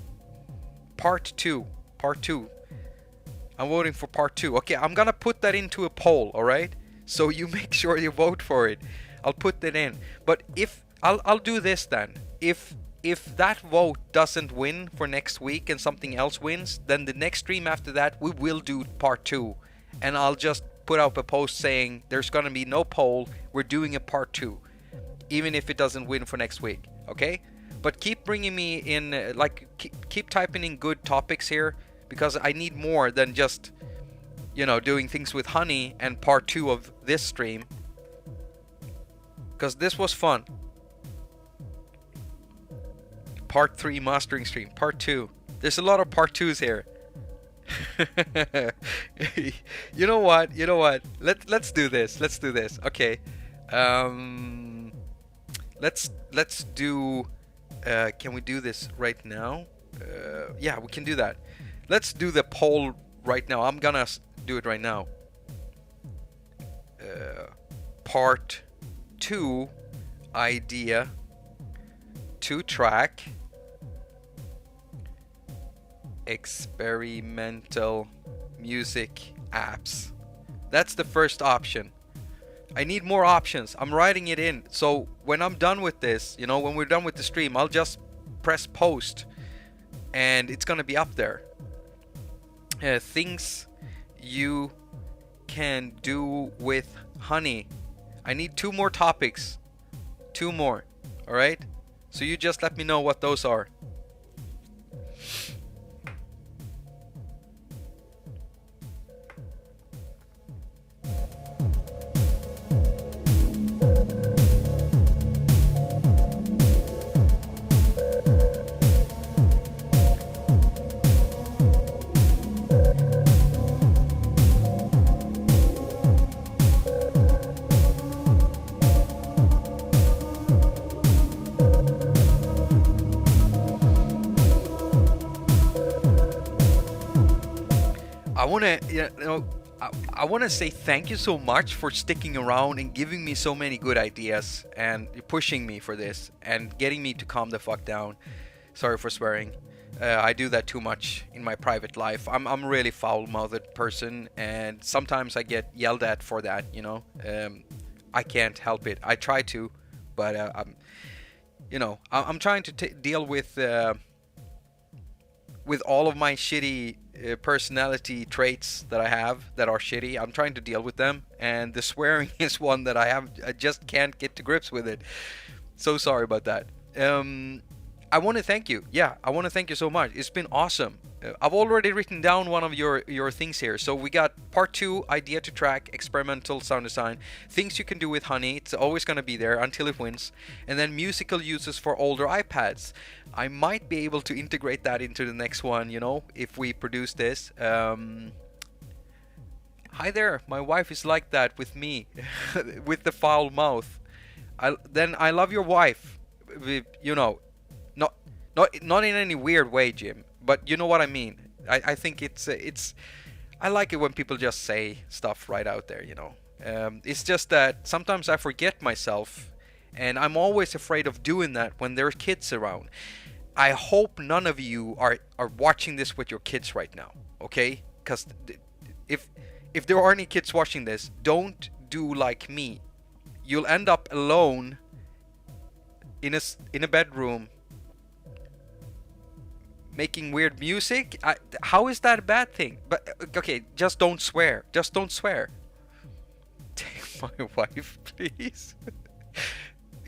part 2. Part 2. I'm voting for part 2. Okay, I'm gonna put that into a poll, alright? So you make sure you vote for it. I'll put that in. But if I'll do this then. If that vote doesn't win for next week and something else wins, then the next stream after that we will do part 2. And I'll just put up a post saying there's gonna be no poll, we're doing a part 2. Even if it doesn't win for next week, okay? But keep bringing me in, keep typing in good topics here, because I need more than just, you know, doing things with honey and part 2 of this stream. Because this was fun. Part 3 mastering stream, part 2. There's a lot of part 2s here. You know what? Let's do this. Okay. Let's do. Can we do this right now? Yeah, we can do that. Let's do the poll right now. I'm gonna do it right now. Part 2 idea to track experimental music apps. That's the first option. I need more options. I'm writing it in. So when I'm done with this, you know, when we're done with the stream, I'll just press post and it's gonna be up there. Things you can do with honey. I need 2 more topics. 2 more. Alright? So you just let me know what those are. I want to say thank you so much for sticking around and giving me so many good ideas and pushing me for this and getting me to calm the fuck down. Sorry for swearing. I do that too much in my private life. I'm a really foul-mouthed person, and sometimes I get yelled at for that, you know. I can't help it. I try to, but I'm trying to deal with all of my shitty personality traits that I have that are shitty. I'm trying to deal with them, and the swearing is one that I just can't get to grips with it. So sorry about that. I want to thank you. Yeah, I want to thank you so much. It's been awesome. I've already written down one of your things here. So we got part 2, idea to track, experimental sound design, things you can do with honey. It's always going to be there until it wins. And then musical uses for older iPads. I might be able to integrate that into the next one, you know, if we produce this. Hi there, my wife is like that with me, with the foul mouth. I love your wife, you know, not in any weird way, Jim, but you know what I mean. I think it's I like it when people just say stuff right out there, you know. It's just that sometimes I forget myself, and I'm always afraid of doing that when there's kids around. I hope none of you are watching this with your kids right now, okay? Because if there are any kids watching this, don't do like me. You'll end up alone in a bedroom making weird music. How is that a bad thing? But okay, just don't swear. Just don't swear. Take my wife, please.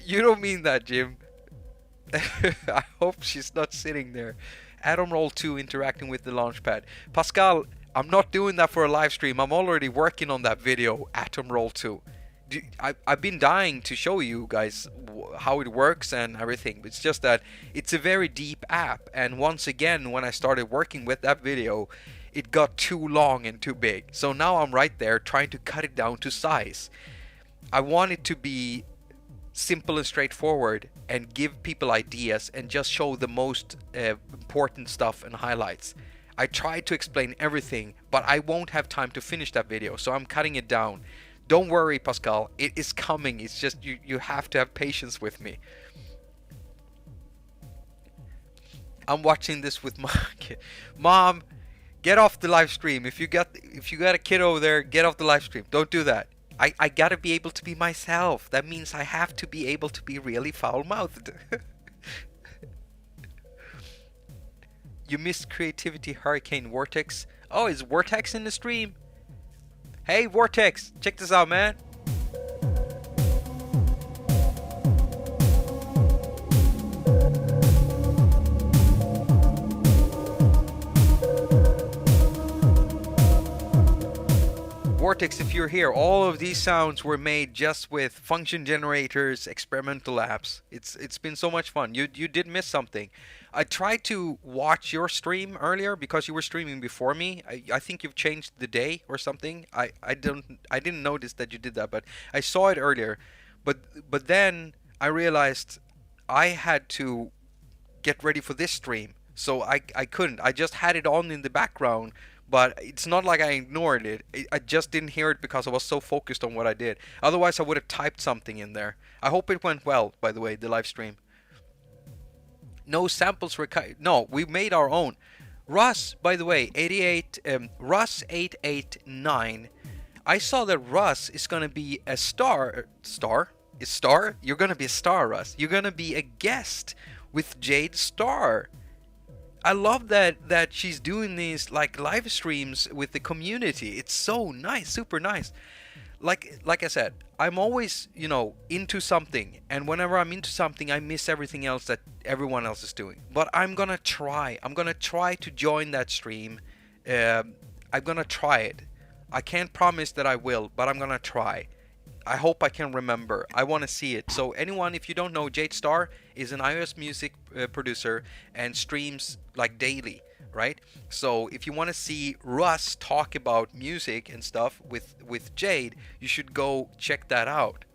You don't mean that, Jim. I hope she's not sitting there. Atom Roll 2 interacting with the launchpad. Pascal, I'm not doing that for a live stream. I'm already working on that video, Atom Roll 2. I've been dying to show you guys how it works and everything. It's just that it's a very deep app. And once again, when I started working with that video, it got too long and too big. So now I'm right there trying to cut it down to size. I want it to be simple and straightforward and give people ideas and just show the most important stuff and highlights. I tried to explain everything, but I won't have time to finish that video, so I'm cutting it down. Don't worry, Pascal, it is coming. It's just you have to have patience with me. I'm watching this with my kid. Mom, get off the live stream. If you got a kid over there, get off the live stream. Don't do that. I gotta be able to be myself. That means I have to be able to be really foul-mouthed. You missed creativity hurricane Vortex. Oh, is Vortex in the stream? Hey Vortex, check this out, man. Vortex, if you're here, all of these sounds were made just with function generators, experimental apps. It's been so much fun. You did miss something. I tried to watch your stream earlier because you were streaming before me. I think you've changed the day or something. I didn't notice that you did that, but I saw it earlier. But then I realized I had to get ready for this stream, so I couldn't. I just had it on in the background. But it's not like I ignored it. I just didn't hear it because I was so focused on what I did. Otherwise, I would have typed something in there. I hope it went well, by the way, the live stream. No samples no, we made our own. Russ, by the way, 88, Russ 889. I saw that Russ is going to be a star. Is star? You're going to be a star, Russ. You're going to be a guest with Jade Star. I love that she's doing these like live streams with the community. It's so nice, super nice. Like I said, I'm always, into something, and whenever I'm into something, I miss everything else that everyone else is doing. But I'm gonna try. I'm gonna try to join that stream. I'm gonna try it. I can't promise that I will, but I'm gonna try. I hope I can remember. I want to see it. So anyone, if you don't know, Jade Star is an iOS music producer and streams like daily, right? So if you want to see Russ talk about music and stuff with Jade, you should go check that out.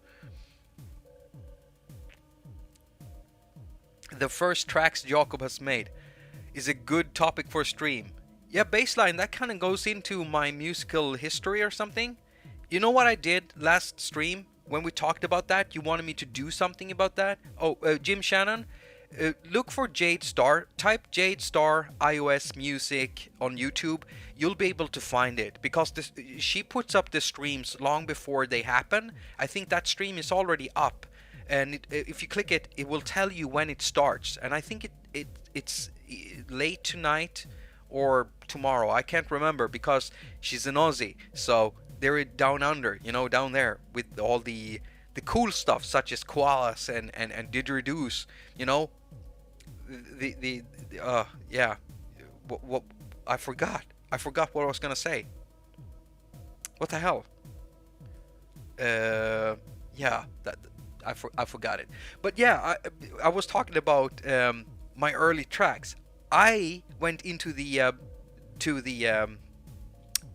The first tracks Jakob has made is a good topic for a stream. Yeah, baseline, that kind of goes into my musical history or something. You know what I did last stream when we talked about that? You wanted me to do something about that? Oh, Jim Shannon, look for Jade Star. Type Jade Star iOS music on YouTube. You'll be able to find it because she puts up the streams long before they happen. I think that stream is already up, and if you click it, it will tell you when it starts. And I think it's late tonight or tomorrow. I can't remember because she's an Aussie, so they're down under, down there with all the cool stuff such as koalas and didgeridoos, yeah. What I forgot what I was gonna say. What the hell? Yeah, that I forgot it. But yeah, I was talking about my early tracks. I went into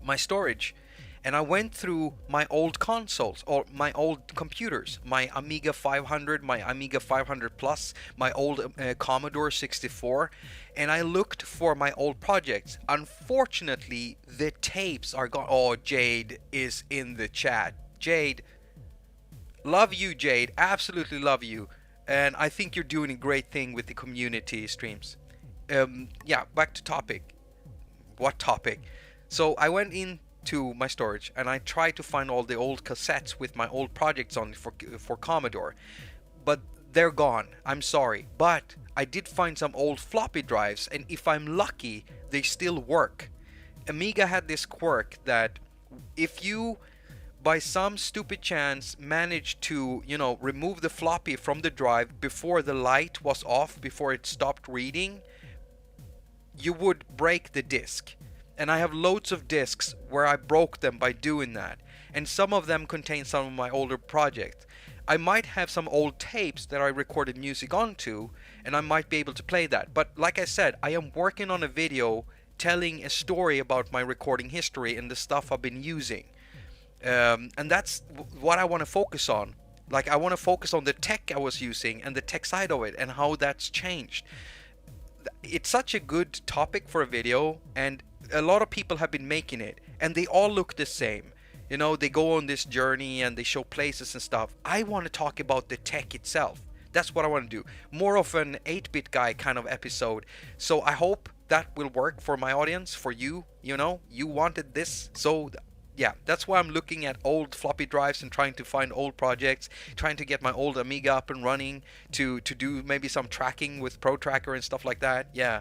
my storage, and I went through my old consoles or my old computers, my Amiga 500, my Amiga 500 Plus, my old Commodore 64, and I looked for my old projects. Unfortunately, the tapes are gone. Oh, Jade is in the chat. Jade, love you, Jade. Absolutely love you. And I think you're doing a great thing with the community streams. Yeah, back to topic. What topic? So I went into my storage and I tried to find all the old cassettes with my old projects on for Commodore, but they're gone. I'm sorry, but I did find some old floppy drives, and if I'm lucky, they still work. Amiga had this quirk that if you by some stupid chance managed to, remove the floppy from the drive before the light was off, before it stopped reading, you would break the disc. And I have loads of discs where I broke them by doing that. And some of them contain some of my older projects. I might have some old tapes that I recorded music onto, and I might be able to play that. But like I said, I am working on a video telling a story about my recording history and the stuff I've been using. And that's what I want to focus on. Like, I want to focus on the tech I was using and the tech side of it and how that's changed. It's such a good topic for a video, and a lot of people have been making it, and they all look the same. They go on this journey and they show places and stuff. I want to talk about the tech itself, That's what I want to do. More of an 8-bit guy kind of episode. So I hope that will work for my audience, for you. You know, you wanted this. So yeah, that's why I'm looking at old floppy drives and trying to find old projects, trying to get my old Amiga up and running to do maybe some tracking with Pro Tracker and stuff like that. Yeah.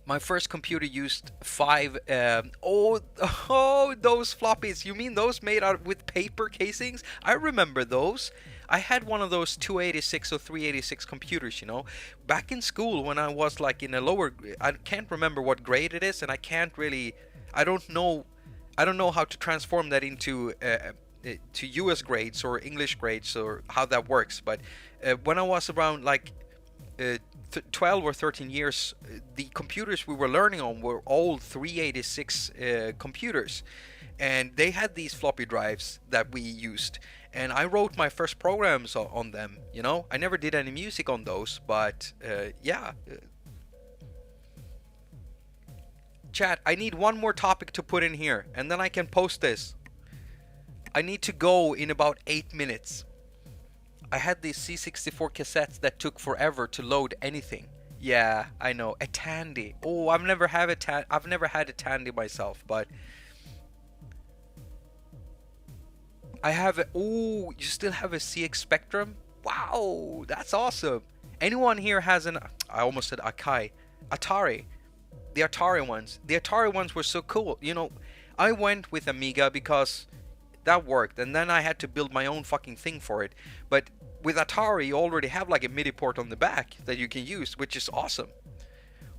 My first computer used 5 oh, those floppies. You mean those made out with paper casings? I remember those. I had one of those 286 or 386 computers, you know, back in school when I was like in a lower, I can't remember what grade it is, and I can't really, I don't know how to transform that into to US grades or English grades or how that works. But when I was around like 12 or 13 years, the computers we were learning on were old 386 computers, and they had these floppy drives that we used, and I wrote my first programs on them. You know, I never did any music on those, but yeah. Chat, I need one more topic to put in here, and then I can post this. I need to go in about 8 minutes. I had these C64 cassettes that took forever to load anything. Yeah, I know. A Tandy. Oh, I've never had a Tandy myself, but I have a, oh, you still have a CX Spectrum? Wow, that's awesome. Anyone here has an, I almost said Akai, Atari. The Atari ones. The Atari ones were so cool. You know, I went with Amiga because that worked, and then I had to build my own fucking thing for it. But with Atari, you already have like a MIDI port on the back that you can use, which is awesome.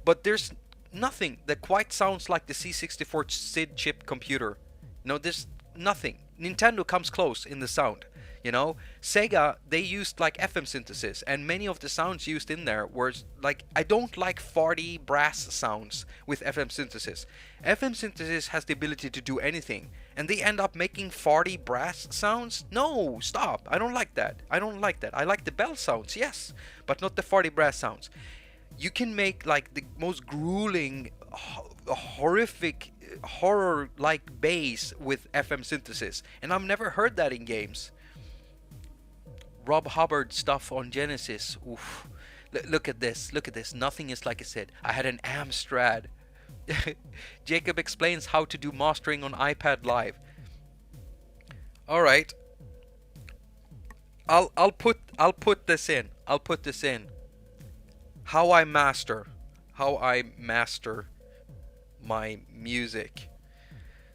But there's nothing that quite sounds like the C64 SID chip computer. You know, there's nothing. Nintendo comes close in the sound. You know, Sega, they used like FM synthesis, and many of the sounds used in there were like, I don't like farty brass sounds with FM synthesis. FM synthesis has the ability to do anything, and they end up making farty brass sounds? No, stop. I don't like that. I don't like that. I like the bell sounds, yes, but not the farty brass sounds. You can make like the most grueling, horrific, horror-like bass with FM synthesis, and I've never heard that in games. Rob Hubbard stuff on Genesis. Oof. Look at this. Look at this. Nothing is like I said. I had an Amstrad. Jacob explains how to do mastering on iPad Live. All right. I'll put this in. I'll put this in. How I master my music.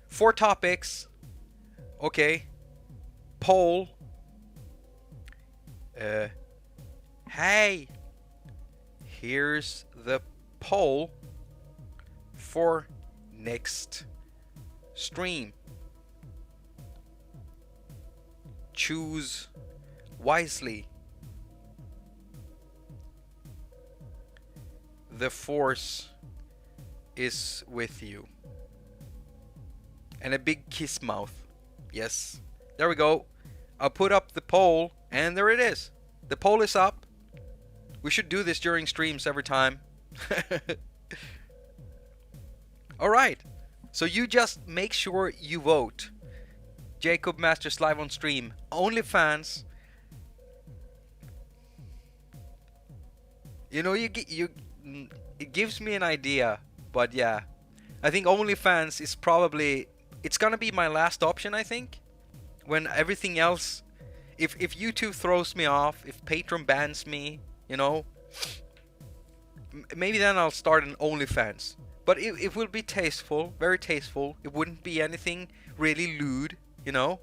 4 topics. Okay. Poll. Hey, here's the poll for next stream. Choose wisely. The force is with you. And a big kiss mouth. Yes, there we go. I'll put up the poll, and there it is. The poll is up. We should do this during streams every time. Alright, so you just make sure you vote. Jakob Masters live on stream. OnlyFans. You know, it gives me an idea, but yeah. I think OnlyFans is probably, it's gonna be my last option, I think. When everything else, if YouTube throws me off, if Patreon bans me, you know, maybe then I'll start an OnlyFans. But it will be tasteful, very tasteful. It wouldn't be anything really lewd, you know.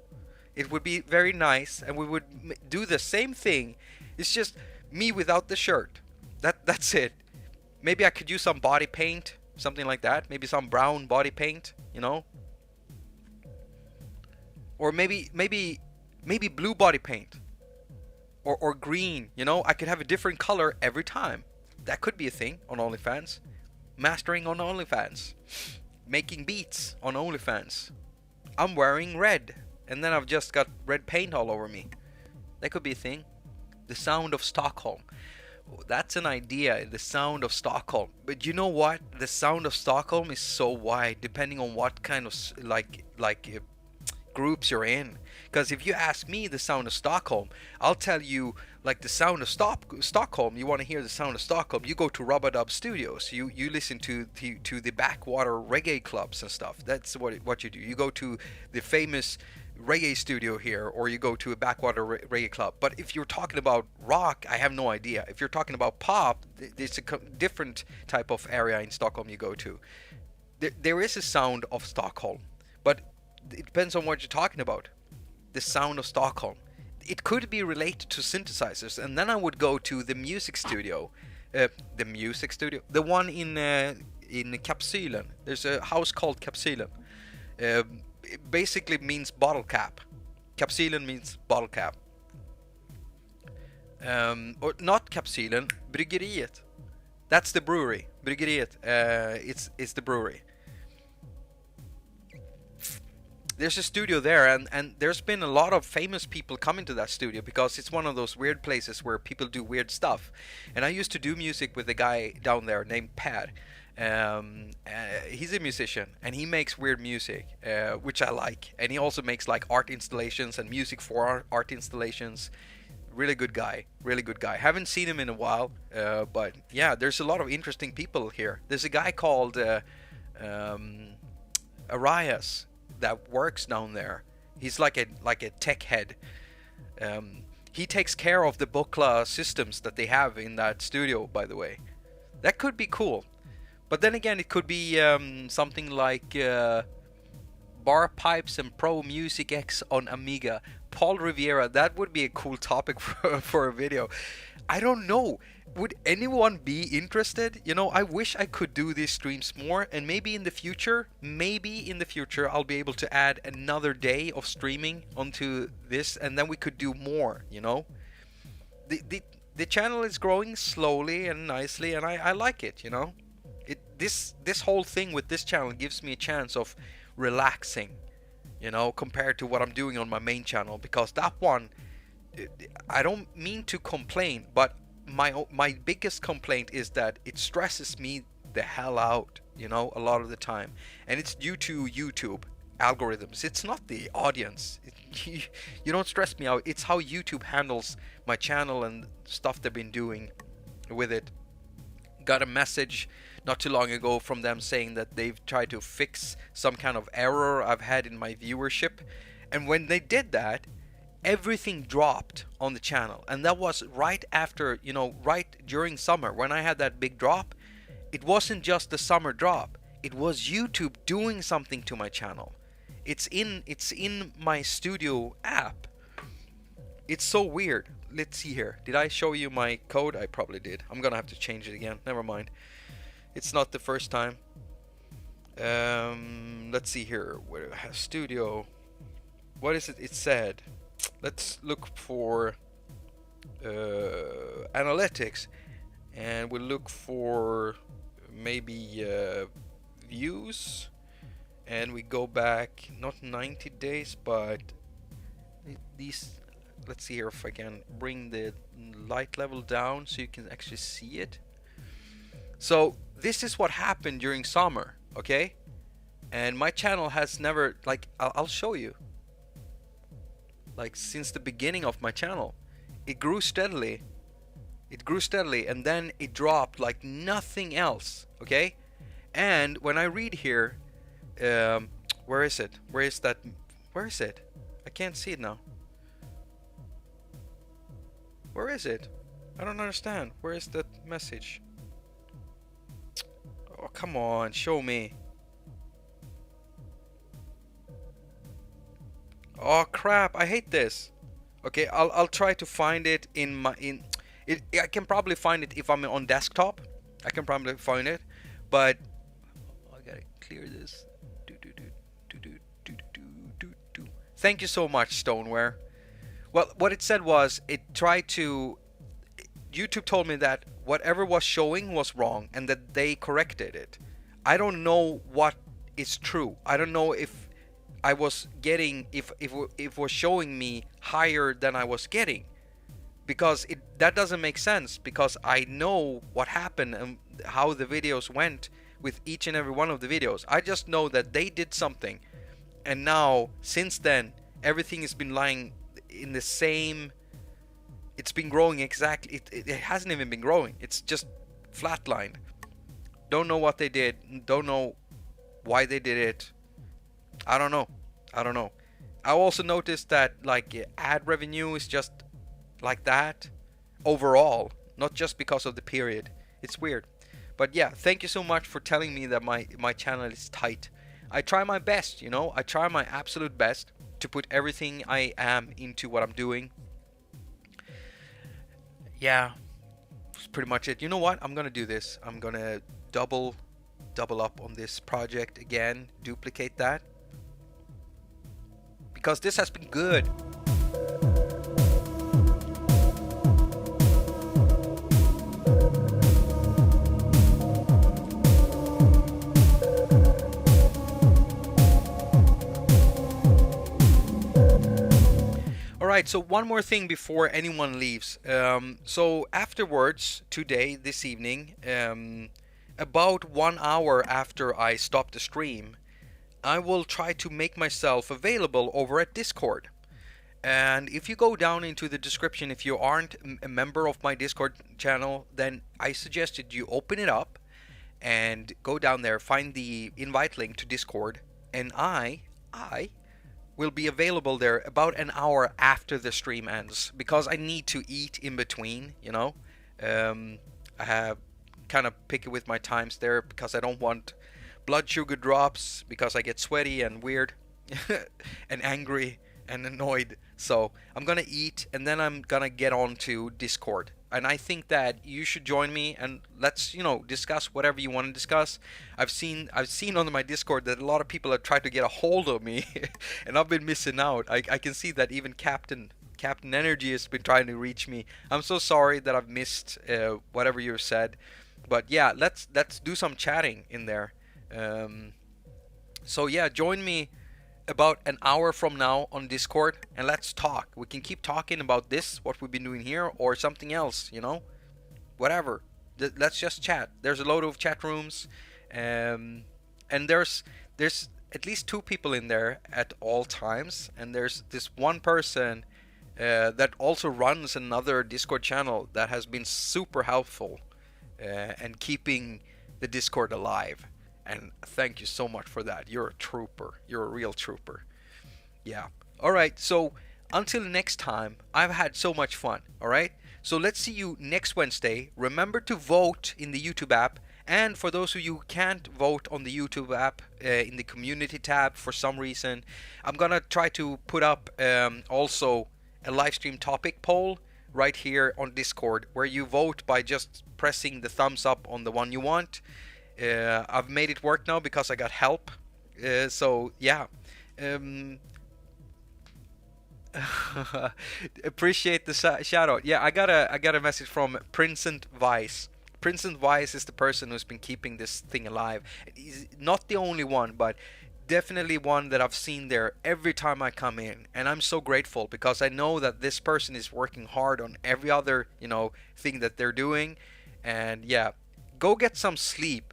It would be very nice, and we would do the same thing. It's just me without the shirt. That's it. Maybe I could use some body paint, something like that. Maybe some brown body paint, you know. Or maybe blue body paint. Or green, you know. I could have a different color every time. That could be a thing on OnlyFans. Mastering on OnlyFans. Making beats on OnlyFans. I'm wearing red, and then I've just got red paint all over me. That could be a thing. The sound of Stockholm. That's an idea, the sound of Stockholm. But you know what? The sound of Stockholm is so wide, depending on what kind of groups you're in. Because if you ask me the sound of Stockholm, I'll tell you, like, the sound of Stockholm. You want to hear the sound of Stockholm, you go to Rubadub Studios. You listen to the backwater reggae clubs and stuff. That's what you do. You go to the famous reggae studio here, or you go to a backwater reggae club. But if you're talking about rock, I have no idea. If you're talking about pop, it's a different type of area in Stockholm you go to. There is a sound of Stockholm, but it depends on what you're talking about. The sound of Stockholm. It could be related to synthesizers, and then I would go to the music studio. The one in Kapsylen. There's a house called Kapsylen. It basically means bottle cap. Kapsylen means bottle cap. Or not Kapsylen, Bryggeriet. That's the brewery. Bryggeriet. It's the brewery. There's a studio there, and there's been a lot of famous people coming to that studio because it's one of those weird places where people do weird stuff. And I used to do music with a guy down there named Per. He's a musician, and he makes weird music, which I like. And he also makes like art installations and music for art installations. Really good guy. Haven't seen him in a while, but yeah, there's a lot of interesting people here. There's a guy called Arias that works down there. He's like a tech head. He takes care of the Buckla systems that they have in that studio, by the way. That could be cool. But then again, it could be something like bar pipes and Pro Music X on Amiga. Paul Riviera, that would be a cool topic for a video. I don't know. Would anyone be interested? You know, I wish I could do these streams more, and maybe in the future, I'll be able to add another day of streaming onto this, and then we could do more, you know? The channel is growing slowly and nicely, and I like it, you know? This whole thing with this channel gives me a chance of relaxing, you know, compared to what I'm doing on my main channel, because that one, I don't mean to complain, but my biggest complaint is that it stresses me the hell out, you know, a lot of the time. And it's due to YouTube algorithms. It's not the audience. You don't stress me out. It's how YouTube handles my channel and stuff they've been doing with it. Got a message not too long ago from them saying that they've tried to fix some kind of error I've had in my viewership. And when they did that, everything dropped on the channel. And that was right after, you know, right during summer when I had that big drop. It wasn't just the summer drop. It was YouTube doing something to my channel. It's in my studio app. It's so weird. Let's see here. Did I show you my code? I probably did. I'm gonna have to change it again. Never mind. It's not the first time. Let's see here. Where studio? What is it? It said. Let's look for analytics, and we'll look for maybe views, and we go back not 90 days, but these. Let's see here if I can bring the light level down so you can actually see it. So this is what happened during summer, okay? And my channel has never, like, I'll show you. Like, since the beginning of my channel, it grew steadily. And then it dropped like nothing else, okay? And when I read here, where is it? Where is it? I can't see it now. Where is it? I don't understand. Where is that message? Oh, come on, show me. Oh crap, I hate this. Okay, I'll try to find it I can probably find it if I'm on desktop. I can probably find it, but I gotta clear this. Thank you so much, Stoneware. Well, what it said was YouTube told me that whatever was showing was wrong and that they corrected it. I don't know what is true. I don't know if I was getting, if it was showing me higher than I was getting, because that doesn't make sense, because I know what happened and how the videos went with each and every one of the videos. I just know that they did something And now, since then, everything has been lying in the same. It's been growing exactly. It hasn't even been growing. It's just flatlined. Don't know what they did. Don't know why they did it. I don't know. I don't know. I also noticed that like ad revenue is just like that overall, not just because of the period. It's weird. But yeah, thank you so much for telling me that my channel is tight. I try my best, you know. I try my absolute best to put everything I am into what I'm doing. Yeah, that's pretty much it. You know what? I'm gonna do this. I'm gonna double up on this project again, duplicate that, because this has been good. Alright, so one more thing before anyone leaves. So afterwards, today, this evening, about 1 hour after I stop the stream, I will try to make myself available over at Discord. And if you go down into the description, if you aren't a member of my Discord channel, then I suggested you open it up and go down there, find the invite link to Discord, and I will be available there about an hour after the stream ends, because I need to eat in between, you know. I have kind of picky with my times there because I don't want blood sugar drops, because I get sweaty and weird and angry and annoyed. So I'm gonna eat and then I'm gonna get on to Discord. And I think that you should join me and let's, you know, discuss whatever you want to discuss. I've seen on my Discord that a lot of people have tried to get a hold of me and I've been missing out. I can see that even Captain Energy has been trying to reach me. I'm so sorry that I've missed whatever you said. But yeah, let's do some chatting in there. So yeah, join me about an hour from now on Discord and let's talk. We can keep talking about this, what we've been doing here, or something else, you know, whatever. Let's just chat. There's a load of chat rooms, and there's at least 2 people in there at all times, and there's this one person that also runs another Discord channel that has been super helpful and keeping the Discord alive. And thank you so much for that. You're a trooper. You're a real trooper. Yeah. Alright, so until next time, I've had so much fun. Alright? So let's see you next Wednesday. Remember to vote in the YouTube app. And for those of you who can't vote on the YouTube app, in the community tab for some reason, I'm gonna try to put up also a live stream topic poll right here on Discord, where you vote by just pressing the thumbs up on the one you want. I've made it work now because I got help. So yeah, appreciate the shout out. Yeah, I got a message from Princent Vice. Princent Vice is the person who's been keeping this thing alive. He's not the only one, but definitely one that I've seen there every time I come in, and I'm so grateful because I know that this person is working hard on every other, you know, thing that they're doing. And yeah, go get some sleep.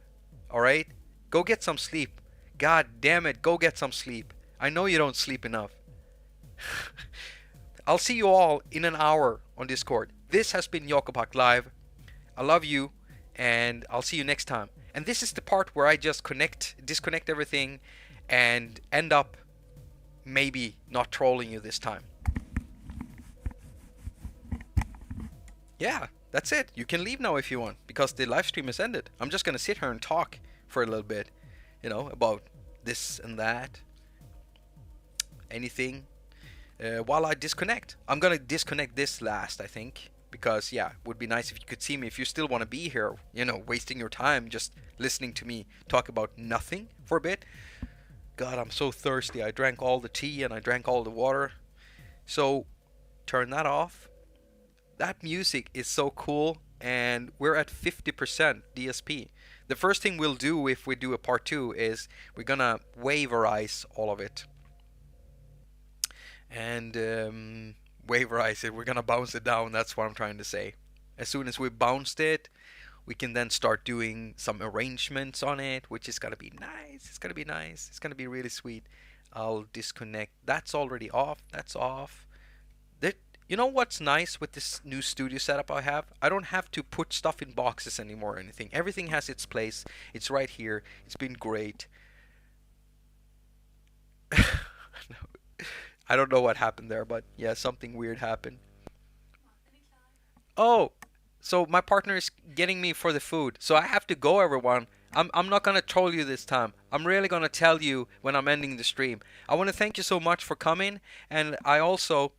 Alright? Go get some sleep. God damn it, go get some sleep. I know you don't sleep enough. I'll see you all in an hour on Discord. This has been Jakob Live. I love you, and I'll see you next time. And this is the part where I just disconnect everything, and end up maybe not trolling you this time. Yeah. That's it. You can leave now if you want, because the live stream has ended. I'm just gonna sit here and talk for a little bit, you know, about this and that, anything, while I disconnect. I'm gonna disconnect this last, I think, because yeah, it would be nice if you could see me. If you still want to be here, you know, wasting your time just listening to me talk about nothing for a bit. God, I'm so thirsty. I drank all the tea and I drank all the water. So turn that off. That music is so cool, and we're at 50% DSP. The first thing we'll do if we do a part 2 is we're gonna waverize all of it. And waverize it, we're gonna bounce it down, that's what I'm trying to say. As soon as we bounced it, we can then start doing some arrangements on it, which is gonna be nice. It's gonna be nice. It's gonna be really sweet. I'll disconnect. That's already off. That's off. That, you know what's nice with this new studio setup I have? I don't have to put stuff in boxes anymore or anything. Everything has its place. It's right here. It's been great. I don't know what happened there, but yeah, something weird happened. Oh, so my partner is getting me for the food. So I have to go, everyone. I'm not gonna troll you this time. I'm really gonna tell you when I'm ending the stream. I want to thank you so much for coming, and I also